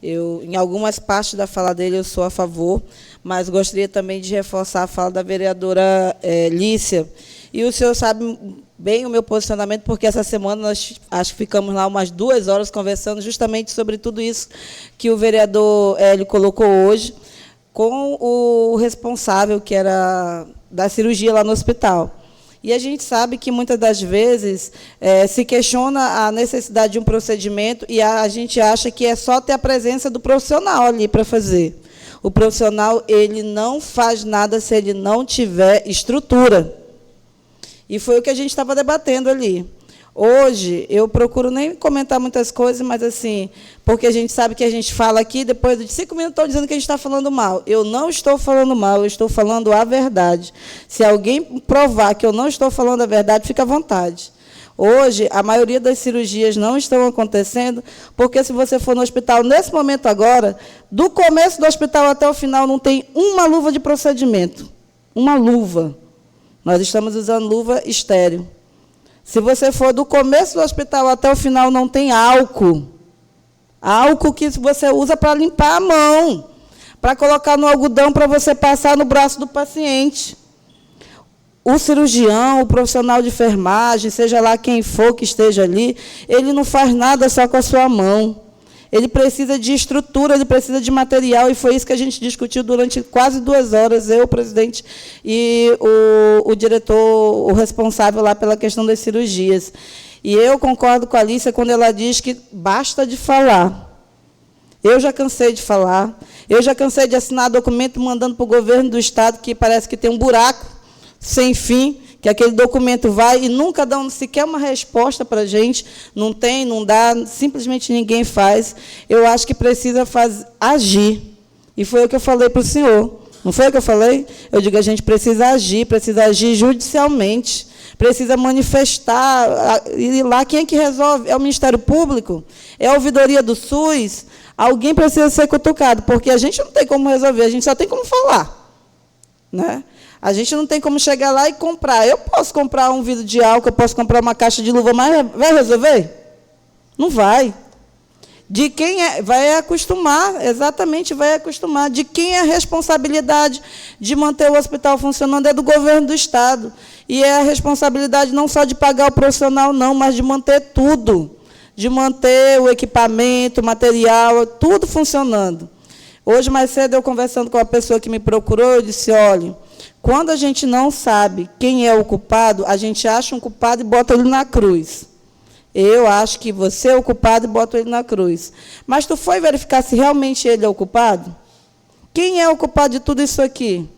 em algumas partes da fala dele eu sou a favor, mas gostaria também de reforçar a fala da vereadora Lícia. E o senhor sabe bem o meu posicionamento, porque essa semana nós acho que ficamos lá umas 2 horas conversando justamente sobre tudo isso que o vereador Hélio colocou hoje, com o responsável, que era da cirurgia lá no hospital. E a gente sabe que, muitas das vezes, se questiona a necessidade de um procedimento e a gente acha que é só ter a presença do profissional ali para fazer. O profissional, ele não faz nada se ele não tiver estrutura. E foi o que a gente estava debatendo ali. Hoje, eu procuro nem comentar muitas coisas, mas assim, porque a gente sabe que a gente fala aqui, depois de 5 minutos estou dizendo que a gente está falando mal. Eu não estou falando mal, eu estou falando a verdade. Se alguém provar que eu não estou falando a verdade, fica à vontade. Hoje, a maioria das cirurgias não estão acontecendo, porque se você for no hospital, nesse momento agora, do começo do hospital até o final, não tem uma luva de procedimento. Uma luva. Nós estamos usando luva estéril. Se você for do começo do hospital até o final, não tem álcool. Álcool que você usa para limpar a mão, para colocar no algodão para você passar no braço do paciente. O cirurgião, o profissional de enfermagem, seja lá quem for que esteja ali, ele não faz nada só com a sua mão. Ele precisa de estrutura, ele precisa de material, e foi isso que a gente discutiu durante quase 2 horas, eu, o presidente, e o diretor, o responsável lá pela questão das cirurgias. E eu concordo com a Alícia quando ela diz que basta de falar. Eu já cansei de falar, eu já cansei de assinar documento mandando para o governo do Estado, que parece que tem um buraco sem fim, que aquele documento vai e nunca dão sequer uma resposta para a gente, não tem, não dá, simplesmente ninguém faz. Eu acho que precisa agir. E foi o que eu falei para o senhor. Não foi o que eu falei? Eu digo, a gente precisa agir judicialmente, precisa manifestar, e lá quem é que resolve? É o Ministério Público? É a ouvidoria do SUS? Alguém precisa ser cutucado, porque a gente não tem como resolver, a gente só tem como falar, né? A gente não tem como chegar lá e comprar. Eu posso comprar um vidro de álcool, eu posso comprar uma caixa de luva, mas vai resolver? Não vai. De quem é? Vai acostumar, exatamente, vai acostumar. De quem é a responsabilidade de manter o hospital funcionando? É do governo do Estado. E é a responsabilidade não só de pagar o profissional, não, mas de manter tudo. De manter o equipamento, o material, tudo funcionando. Hoje, mais cedo, eu conversando com a pessoa que me procurou, eu disse, olha, quando a gente não sabe quem é o culpado, a gente acha um culpado e bota ele na cruz. Eu acho que você é o culpado e bota ele na cruz. Mas tu foi verificar se realmente ele é o culpado? Quem é o culpado de tudo isso aqui?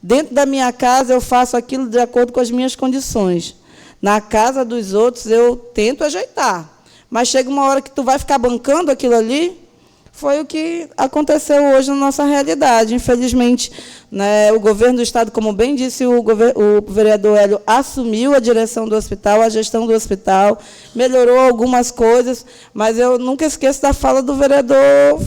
Dentro da minha casa, eu faço aquilo de acordo com as minhas condições. Na casa dos outros, eu tento ajeitar. Mas chega uma hora que tu vai ficar bancando aquilo ali. Foi o que aconteceu hoje na nossa realidade. Infelizmente, né, o governo do Estado, como bem disse o vereador Hélio, assumiu a direção do hospital, a gestão do hospital, melhorou algumas coisas, mas eu nunca esqueço da fala do vereador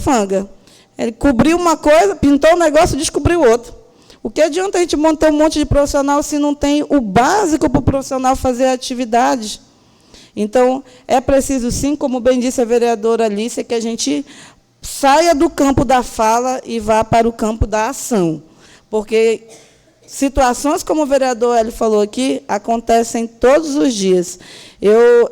Fanga. Ele cobriu uma coisa, pintou um negócio e descobriu outro. O que adianta a gente montar um monte de profissional se não tem o básico para o profissional fazer atividades? Então, é preciso, sim, como bem disse a vereadora Alice, que a gente saia do campo da fala e vá para o campo da ação. Porque situações, como o vereador Hélio falou aqui, acontecem todos os dias. Eu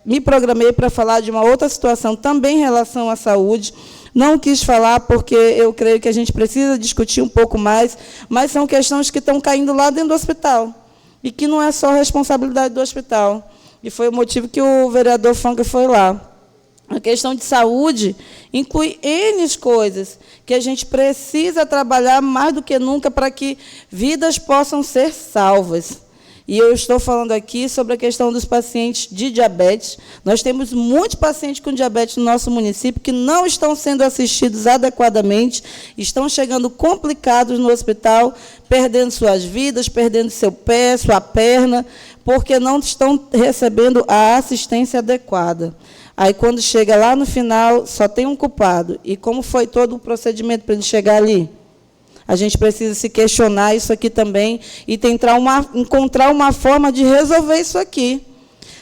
me programei para falar de uma outra situação também em relação à saúde. Não quis falar porque eu creio que a gente precisa discutir um pouco mais, mas são questões que estão caindo lá dentro do hospital e que não é só responsabilidade do hospital. E foi o motivo que o vereador Fanga foi lá. A questão de saúde inclui N coisas que a gente precisa trabalhar mais do que nunca para que vidas possam ser salvas. E eu estou falando aqui sobre a questão dos pacientes de diabetes. Nós temos muitos pacientes com diabetes no nosso município que não estão sendo assistidos adequadamente, estão chegando complicados no hospital, perdendo suas vidas, perdendo seu pé, sua perna, porque não estão recebendo a assistência adequada. Aí, quando chega lá no final, só tem um culpado. E como foi todo o procedimento para ele chegar ali? A gente precisa se questionar isso aqui também e tentar encontrar uma forma de resolver isso aqui.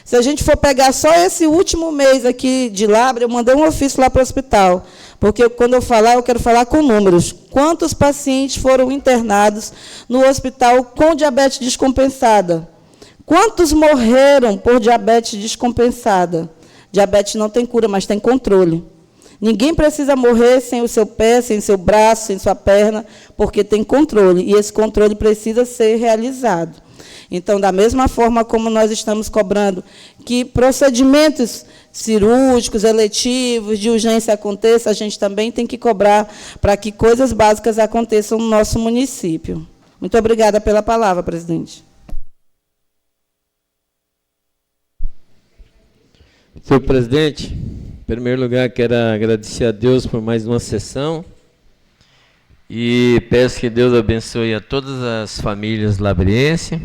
Se a gente for pegar só esse último mês aqui de Lábrea, eu mandei um ofício lá para o hospital, porque quando eu falar, eu quero falar com números. Quantos pacientes foram internados no hospital com diabetes descompensada? Quantos morreram por diabetes descompensada? Diabetes não tem cura, mas tem controle. Ninguém precisa morrer sem o seu pé, sem o seu braço, sem sua perna, porque tem controle, e esse controle precisa ser realizado. Então, da mesma forma como nós estamos cobrando que procedimentos cirúrgicos, eletivos, de urgência aconteçam, a gente também tem que cobrar para que coisas básicas aconteçam no nosso município. Muito obrigada pela palavra, presidente. Senhor presidente, em primeiro lugar, quero agradecer a Deus por mais uma sessão e peço que Deus abençoe a todas as famílias labrienses.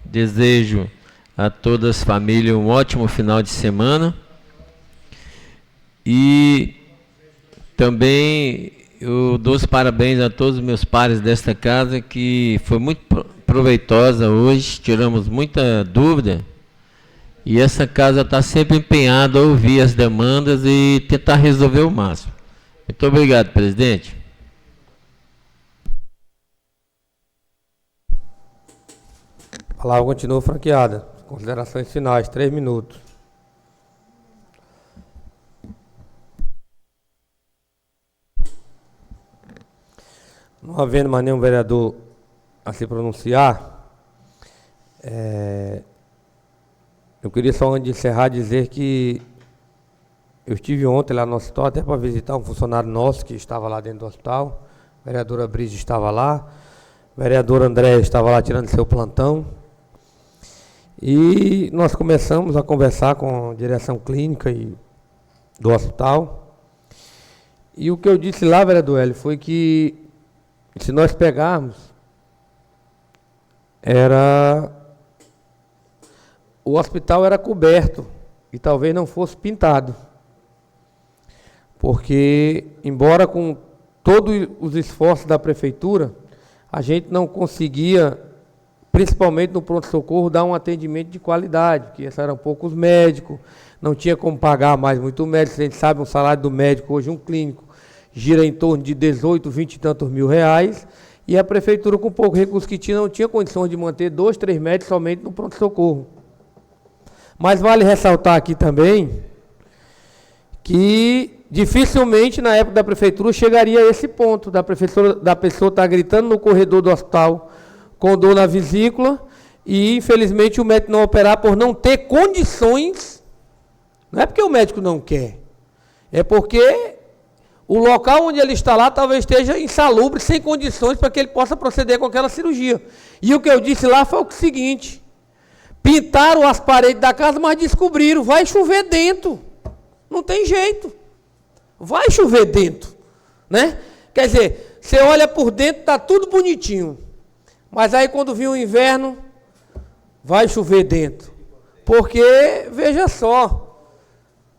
Desejo a todas as famílias um ótimo final de semana e também eu dou os parabéns a todos os meus pares desta casa, que foi muito proveitosa hoje, tiramos muita dúvida. E essa casa está sempre empenhada a ouvir as demandas e tentar resolver o máximo. Muito obrigado, presidente. A palavra continua franqueada. Considerações finais, 3 minutos. Não havendo mais nenhum vereador a se pronunciar, eu queria só, antes de encerrar, dizer que eu estive ontem lá no hospital, até para visitar um funcionário nosso que estava lá dentro do hospital. A vereadora Brisa estava lá, o vereador André estava lá tirando seu plantão. E nós começamos a conversar com a direção clínica do hospital. E o que eu disse lá, vereador Hélio, foi que se nós pegarmos, o hospital era coberto e talvez não fosse pintado. Porque, embora com todos os esforços da prefeitura, a gente não conseguia, principalmente no pronto-socorro, dar um atendimento de qualidade, porque eram poucos médicos, não tinha como pagar mais muito médico. A gente sabe, um salário do médico hoje, um clínico, gira em torno de 18, 20 e tantos mil reais, e a prefeitura, com pouco recurso que tinha, não tinha condições de manter 2, 3 médicos somente no pronto-socorro. Mas vale ressaltar aqui também que dificilmente na época da prefeitura chegaria a esse ponto da pessoa estar gritando no corredor do hospital com dor na vesícula e infelizmente o médico não operar por não ter condições. Não é porque o médico não quer, é porque o local onde ele está lá talvez esteja insalubre, sem condições para que ele possa proceder com aquela cirurgia. E o que eu disse lá foi o seguinte: pintaram as paredes da casa, mas descobriram, vai chover dentro. Não tem jeito. vai chover dentro, né? Quer dizer, você olha por dentro, está tudo bonitinho. Mas aí quando vir o inverno, vai chover dentro. Porque, veja só,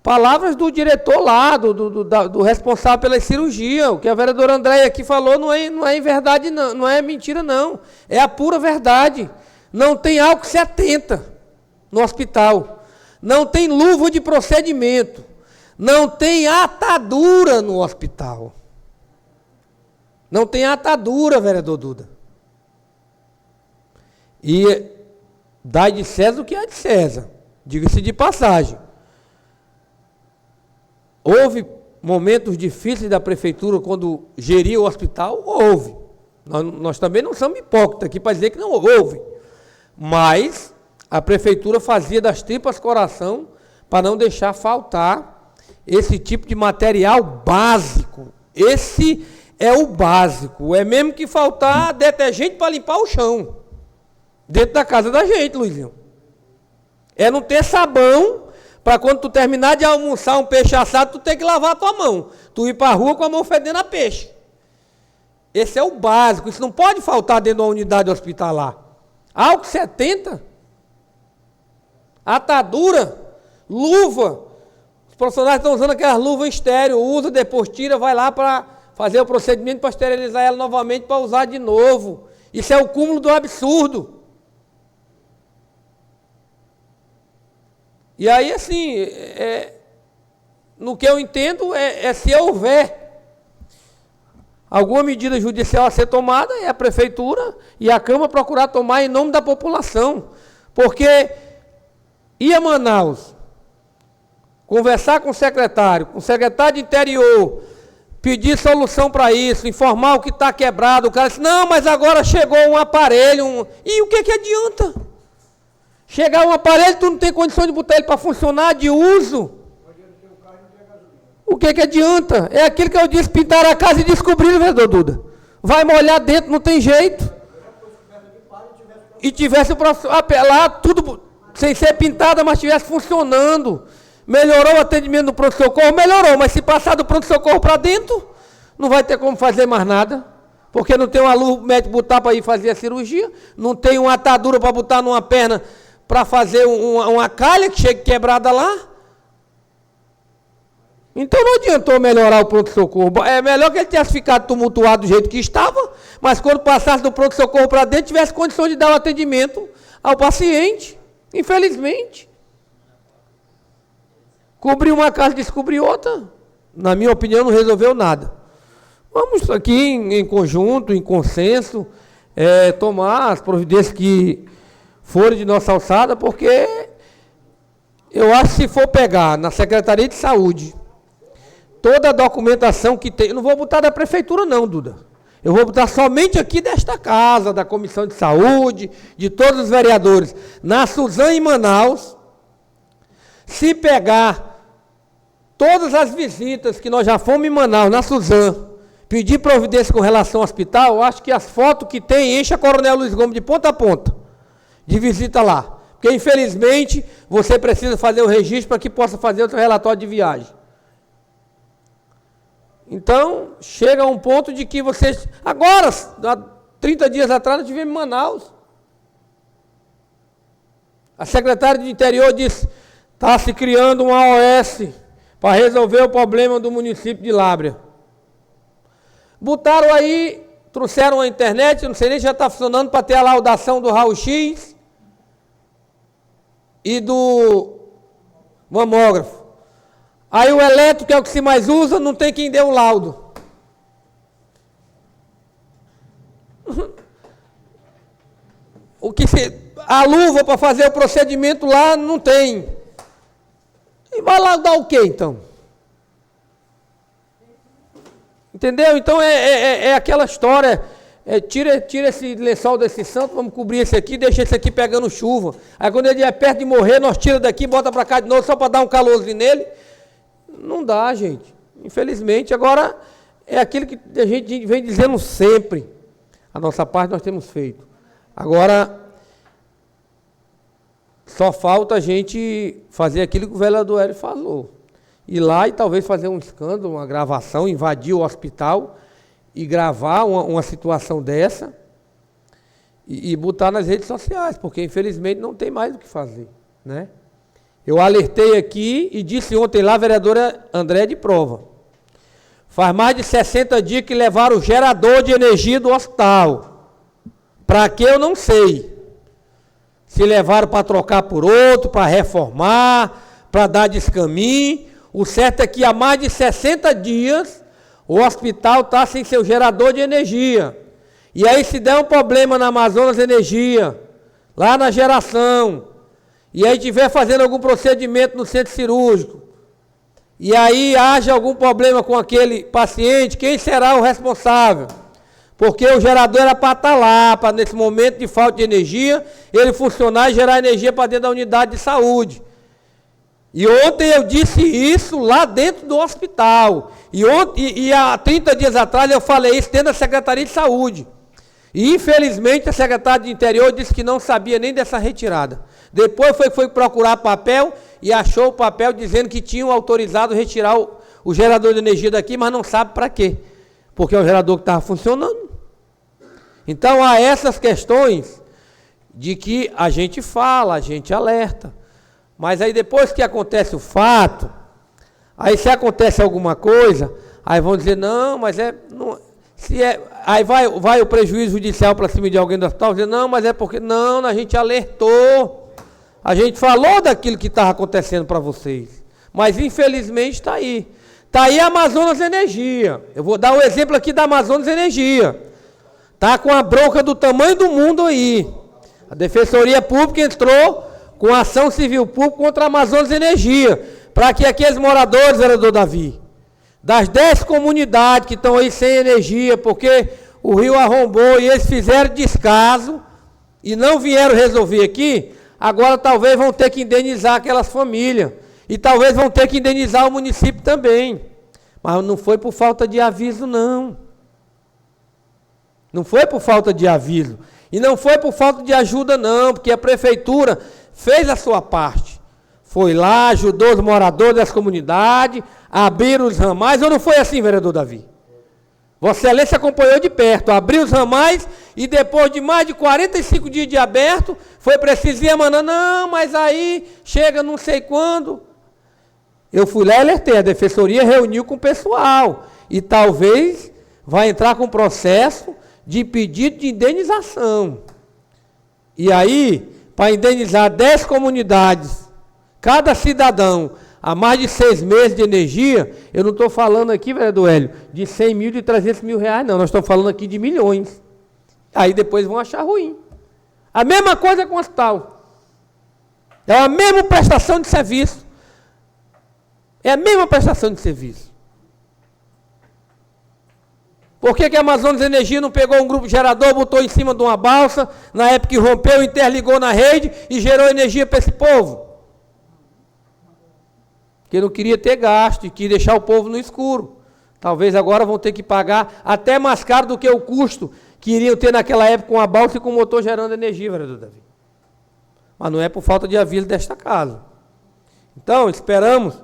palavras do diretor lá, do responsável pela cirurgia, o que a vereadora Andréia aqui falou não é verdade, não é mentira, não. É a pura verdade. Não tem álcool 70 no hospital. Não tem luva de procedimento. Não tem atadura no hospital. Não tem atadura, vereador Duda. E dá de César o que é de César. Diga-se de passagem. Houve momentos difíceis da prefeitura quando geria o hospital? Houve. Nós também não somos hipócritas aqui para dizer que não houve. Mas a prefeitura fazia das tripas coração para não deixar faltar esse tipo de material básico. Esse é o básico. É mesmo que faltar detergente para limpar o chão. Dentro da casa da gente, Luizinho. É não ter sabão para quando tu terminar de almoçar um peixe assado, tu tem que lavar a tua mão. Tu ir para a rua com a mão fedendo a peixe. Esse é o básico. Isso não pode faltar dentro da unidade hospitalar. Álcool 70, atadura, luva. Os profissionais estão usando aquelas luvas estéreo, usa, depois tira, vai lá para fazer o procedimento para esterilizar ela novamente para usar de novo. Isso é o cúmulo do absurdo. E aí, assim, no que eu entendo, se houver alguma medida judicial a ser tomada, é a prefeitura e a Câmara procurar tomar em nome da população. Porque ir a Manaus, conversar com o secretário de interior, pedir solução para isso, informar o que está quebrado, o cara disse, não, mas agora chegou um aparelho, e o que adianta? Chegar um aparelho, tu não tem condição de botar ele para funcionar, de uso. O que adianta? É aquilo que eu disse, pintar a casa e descobrir, vereador Duda. Vai molhar dentro, não tem jeito. E tivesse lá tudo sem ser pintada, mas estivesse funcionando. Melhorou o atendimento do pronto-socorro? Melhorou, mas se passar do pronto-socorro para dentro, não vai ter como fazer mais nada. Porque não tem uma luva médico botar para ir fazer a cirurgia, não tem uma atadura para botar numa perna para fazer uma calha que chegue quebrada lá. Então não adiantou melhorar o pronto-socorro. É melhor que ele tivesse ficado tumultuado do jeito que estava, mas quando passasse do pronto-socorro para dentro, tivesse condição de dar o atendimento ao paciente. Infelizmente. Cobrir uma casa e descobrir outra, na minha opinião, não resolveu nada. Vamos aqui em conjunto, em consenso, tomar as providências que forem de nossa alçada, porque eu acho que se for pegar na Secretaria de Saúde, toda a documentação que tem, eu não vou botar da prefeitura não, Duda. Eu vou botar somente aqui desta casa, da Comissão de Saúde, de todos os vereadores. Na Suzano em Manaus, se pegar todas as visitas que nós já fomos em Manaus, na Suzano, pedir providência com relação ao hospital, eu acho que as fotos que tem, enche a Coronel Luiz Gomes de ponta a ponta, de visita lá. Porque, infelizmente, você precisa fazer o registro para que possa fazer o seu relatório de viagem. Então, chega a um ponto de que vocês... Agora, há 30 dias atrás, nós estivemos em Manaus. A secretária de Interior disse, está se criando uma OS para resolver o problema do município de Lábrea. Botaram aí, trouxeram a internet, não sei nem se já está funcionando, para ter a laudação do raio-x e do mamógrafo. Aí o elétrico, que é o que se mais usa, não tem quem dê o laudo. A luva para fazer o procedimento lá não tem. E vai laudar o quê, então? Entendeu? Então é aquela história, tira esse lençol desse santo, vamos cobrir esse aqui, deixa esse aqui pegando chuva. Aí quando ele é perto de morrer, nós tira daqui, bota para cá de novo, só para dar um calorzinho nele. Não dá, gente. Infelizmente, agora é aquilo que a gente vem dizendo sempre. A nossa parte nós temos feito. Agora, só falta a gente fazer aquilo que o vereador Hélio falou. ir lá e talvez fazer um escândalo, uma gravação, invadir o hospital e gravar uma situação dessa e botar nas redes sociais, porque infelizmente não tem mais o que fazer, né? Eu alertei aqui e disse ontem lá, a vereadora André de prova. Faz mais de 60 dias que levaram o gerador de energia do hospital. Para que eu não sei. Se levaram para trocar por outro, para reformar, para dar descaminho. O certo é que há mais de 60 dias o hospital está sem seu gerador de energia. E aí se der um problema na Amazonas Energia, lá na geração, e aí estiver fazendo algum procedimento no centro cirúrgico, e aí haja algum problema com aquele paciente, quem será o responsável? Porque o gerador era para estar lá, para nesse momento de falta de energia, ele funcionar e gerar energia para dentro da unidade de saúde. E ontem eu disse isso lá dentro do hospital. E há 30 dias atrás eu falei isso dentro da Secretaria de Saúde. E infelizmente a secretária de Interior disse que não sabia nem dessa retirada. Depois foi procurar papel e achou o papel dizendo que tinham autorizado retirar o gerador de energia daqui, mas não sabe para quê. Porque é o gerador que estava funcionando. Então há essas questões de que a gente fala, a gente alerta. Mas aí depois que acontece o fato, aí se acontece alguma coisa, aí vão dizer, não, mas aí vai o prejuízo judicial para cima de alguém do hospital, dizer, não, mas é porque, não, a gente alertou, a gente falou daquilo que estava acontecendo para vocês, mas infelizmente está aí. Está aí a Amazonas Energia, eu vou dar o exemplo aqui da Amazonas Energia, está com a bronca do tamanho do mundo aí, a Defensoria Pública entrou com ação civil pública contra a Amazonas Energia, para que aqueles moradores, vereador Davi, das 10 comunidades que estão aí sem energia, porque o rio arrombou e eles fizeram descaso e não vieram resolver aqui, agora talvez vão ter que indenizar aquelas famílias e talvez vão ter que indenizar o município também. Mas não foi por falta de aviso, não. Não foi por falta de aviso. E não foi por falta de ajuda, não, porque a prefeitura fez a sua parte. Foi lá, ajudou os moradores das comunidades, abriram os ramais, ou não foi assim, vereador Davi? Vossa Excelência acompanhou de perto, abriu os ramais e depois de mais de 45 dias de aberto, foi preciso ir emanando, não, mas aí chega não sei quando. Eu fui lá e alertei, a Defensoria reuniu com o pessoal e talvez vai entrar com processo de pedido de indenização. E aí, para indenizar 10 comunidades, cada cidadão, há mais de 6 meses de energia, eu não estou falando aqui, vereador Hélio, de 100 mil, de 300 mil reais, não. Nós estamos falando aqui de milhões. Aí depois vão achar ruim. A mesma coisa com o hospital. É a mesma prestação de serviço. É a mesma prestação de serviço. Por que a Amazonas Energia não pegou um grupo gerador, botou em cima de uma balsa, na época que rompeu, interligou na rede e gerou energia para esse povo? Porque não queria ter gasto e queria deixar o povo no escuro. Talvez agora vão ter que pagar até mais caro do que o custo que iriam ter naquela época com a balsa e com o motor gerando energia, vereador Davi. Mas não é por falta de aviso desta casa. Então, esperamos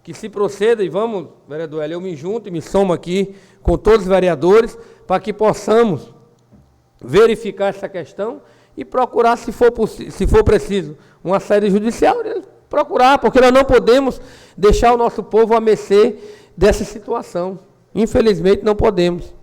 que se proceda e vamos, vereador Hélio, eu me junto e me somo aqui com todos os vereadores para que possamos verificar essa questão e procurar, se for preciso, uma saída judicial, procurar, porque nós não podemos deixar o nosso povo à mercê dessa situação. Infelizmente não podemos,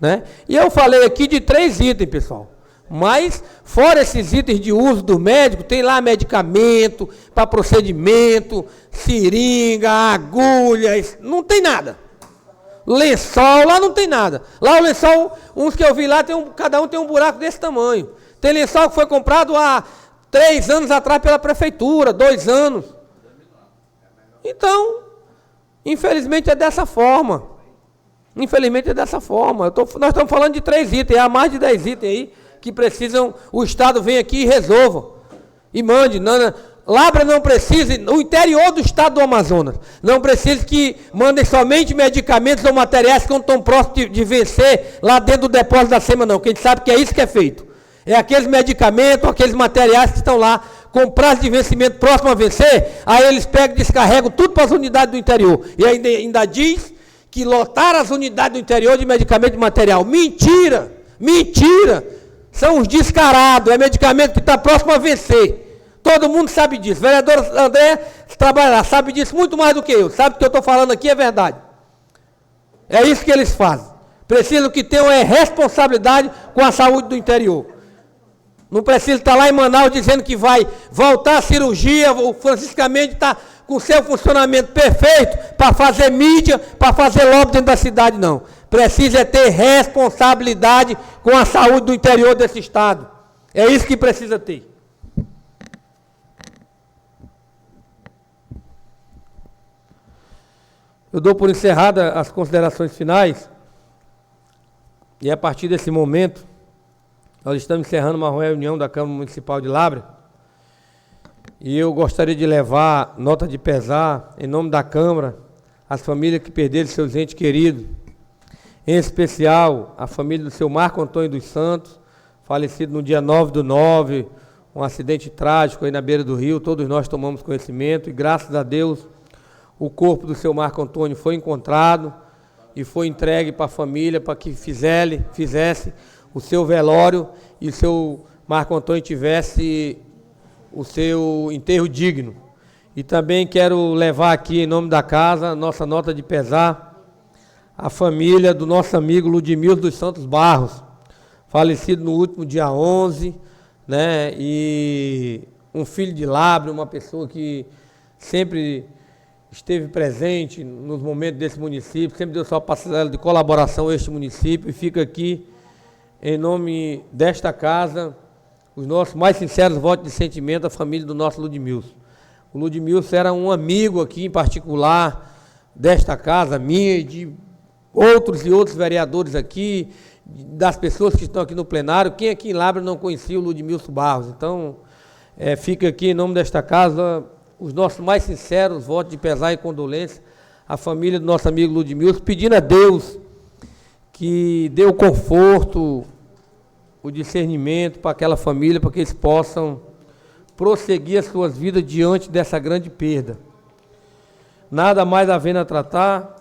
né? E eu falei aqui de 3 itens, pessoal. Mas, fora esses itens de uso do médico, tem lá medicamento para procedimento, seringa, agulhas, não tem nada. Lençol, lá não tem nada. Lá o lençol, uns que eu vi lá, cada um tem um buraco desse tamanho. Tem lençol que foi comprado há 3 anos atrás pela prefeitura, 2 anos. Então, infelizmente é dessa forma. Infelizmente é dessa forma. Nós estamos falando de 3 itens, há mais de 10 itens aí que precisam, o Estado vem aqui e resolva. E mande. Lábrea não precisa, o interior do estado do Amazonas, não precisa que mandem somente medicamentos ou materiais que não estão próximos de vencer lá dentro do depósito da SEMA, não. Que a gente sabe que é isso que é feito. É aqueles medicamentos, aqueles materiais que estão lá com prazo de vencimento próximo a vencer, aí eles pegam e descarregam tudo para as unidades do interior. E ainda diz que lotaram as unidades do interior de medicamento e material. Mentira! Mentira! São os descarados, é medicamento que está próximo a vencer. Todo mundo sabe disso. Vereador André trabalha lá, sabe disso muito mais do que eu. Sabe que o que eu estou falando aqui é verdade. É isso que eles fazem. Precisam que tenham responsabilidade com a saúde do interior. Não precisa estar lá em Manaus dizendo que vai voltar a cirurgia. O Francisco Mendes está com seu funcionamento perfeito para fazer mídia, para fazer lobby dentro da cidade, não. Precisa ter responsabilidade com a saúde do interior desse estado. É isso que precisa ter. Eu dou por encerrada as considerações finais. E a partir desse momento, nós estamos encerrando uma reunião da Câmara Municipal de Lábrea. E eu gostaria de levar nota de pesar, em nome da Câmara, às famílias que perderam seus entes queridos. Em especial, a família do seu Marco Antônio dos Santos, falecido no dia 9/9, um acidente trágico aí na beira do rio. Todos nós tomamos conhecimento e, graças a Deus, o corpo do seu Marco Antônio foi encontrado e foi entregue para a família para que fizesse o seu velório e o seu Marco Antônio tivesse o seu enterro digno. E também quero levar aqui, em nome da casa, nossa nota de pesar, a família do nosso amigo Ludmilson dos Santos Barros, falecido no último dia 11, né? E um filho de Lábrea, uma pessoa que sempre esteve presente nos momentos desse município, sempre deu sua parcela de colaboração a este município, e fica aqui, em nome desta casa, os nossos mais sinceros votos de sentimento à família do nosso Ludmilson. O Ludmilson era um amigo aqui, em particular, desta casa, minha e de outros e outros vereadores aqui, das pessoas que estão aqui no plenário. Quem aqui em Lábrea não conhecia o Ludmilson Barros? Então, fica aqui, em nome desta casa, os nossos mais sinceros votos de pesar e condolência à família do nosso amigo Ludmilson, pedindo a Deus que dê o conforto, o discernimento para aquela família, para que eles possam prosseguir as suas vidas diante dessa grande perda. Nada mais havendo a tratar.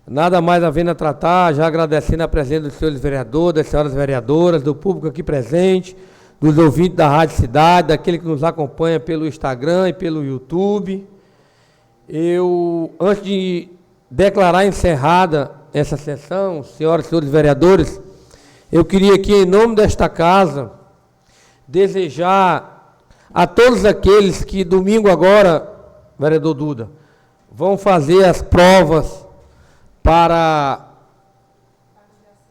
Nada mais havendo a tratar, já agradecendo a presença dos senhores vereadores, das senhoras vereadoras, do público aqui presente, dos ouvintes da Rádio Cidade, daquele que nos acompanha pelo Instagram e pelo YouTube. Eu, antes de declarar encerrada essa sessão, senhoras e senhores vereadores, eu queria aqui, em nome desta casa, desejar a todos aqueles que domingo agora, vereador Duda, vão fazer as provas para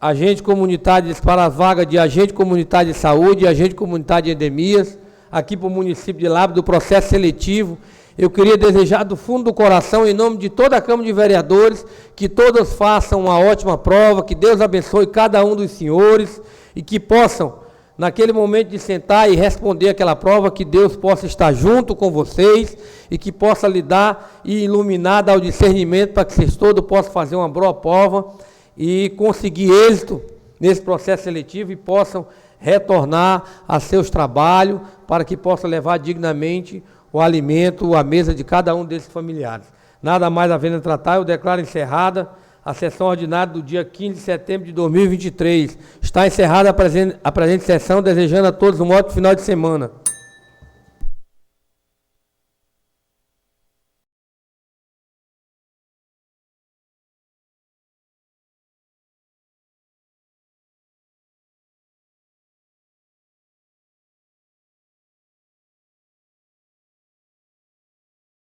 agente comunitário, para as vagas de agente comunitário de saúde e agente comunitário de endemias, aqui para o município de Lábrea, do processo seletivo. Eu queria desejar do fundo do coração, em nome de toda a Câmara de Vereadores, que todos façam uma ótima prova, que Deus abençoe cada um dos senhores e que possam, naquele momento de sentar e responder aquela prova, que Deus possa estar junto com vocês e que possa lhe dar e iluminar, dar o discernimento para que vocês todos possam fazer uma boa prova e conseguir êxito nesse processo seletivo e possam retornar a seus trabalhos para que possam levar dignamente o alimento à mesa de cada um desses familiares. Nada mais havendo a tratar, eu declaro encerrada a sessão ordinária do dia 15 de setembro de 2023. Está encerrada a presente sessão, desejando a todos um ótimo final de semana.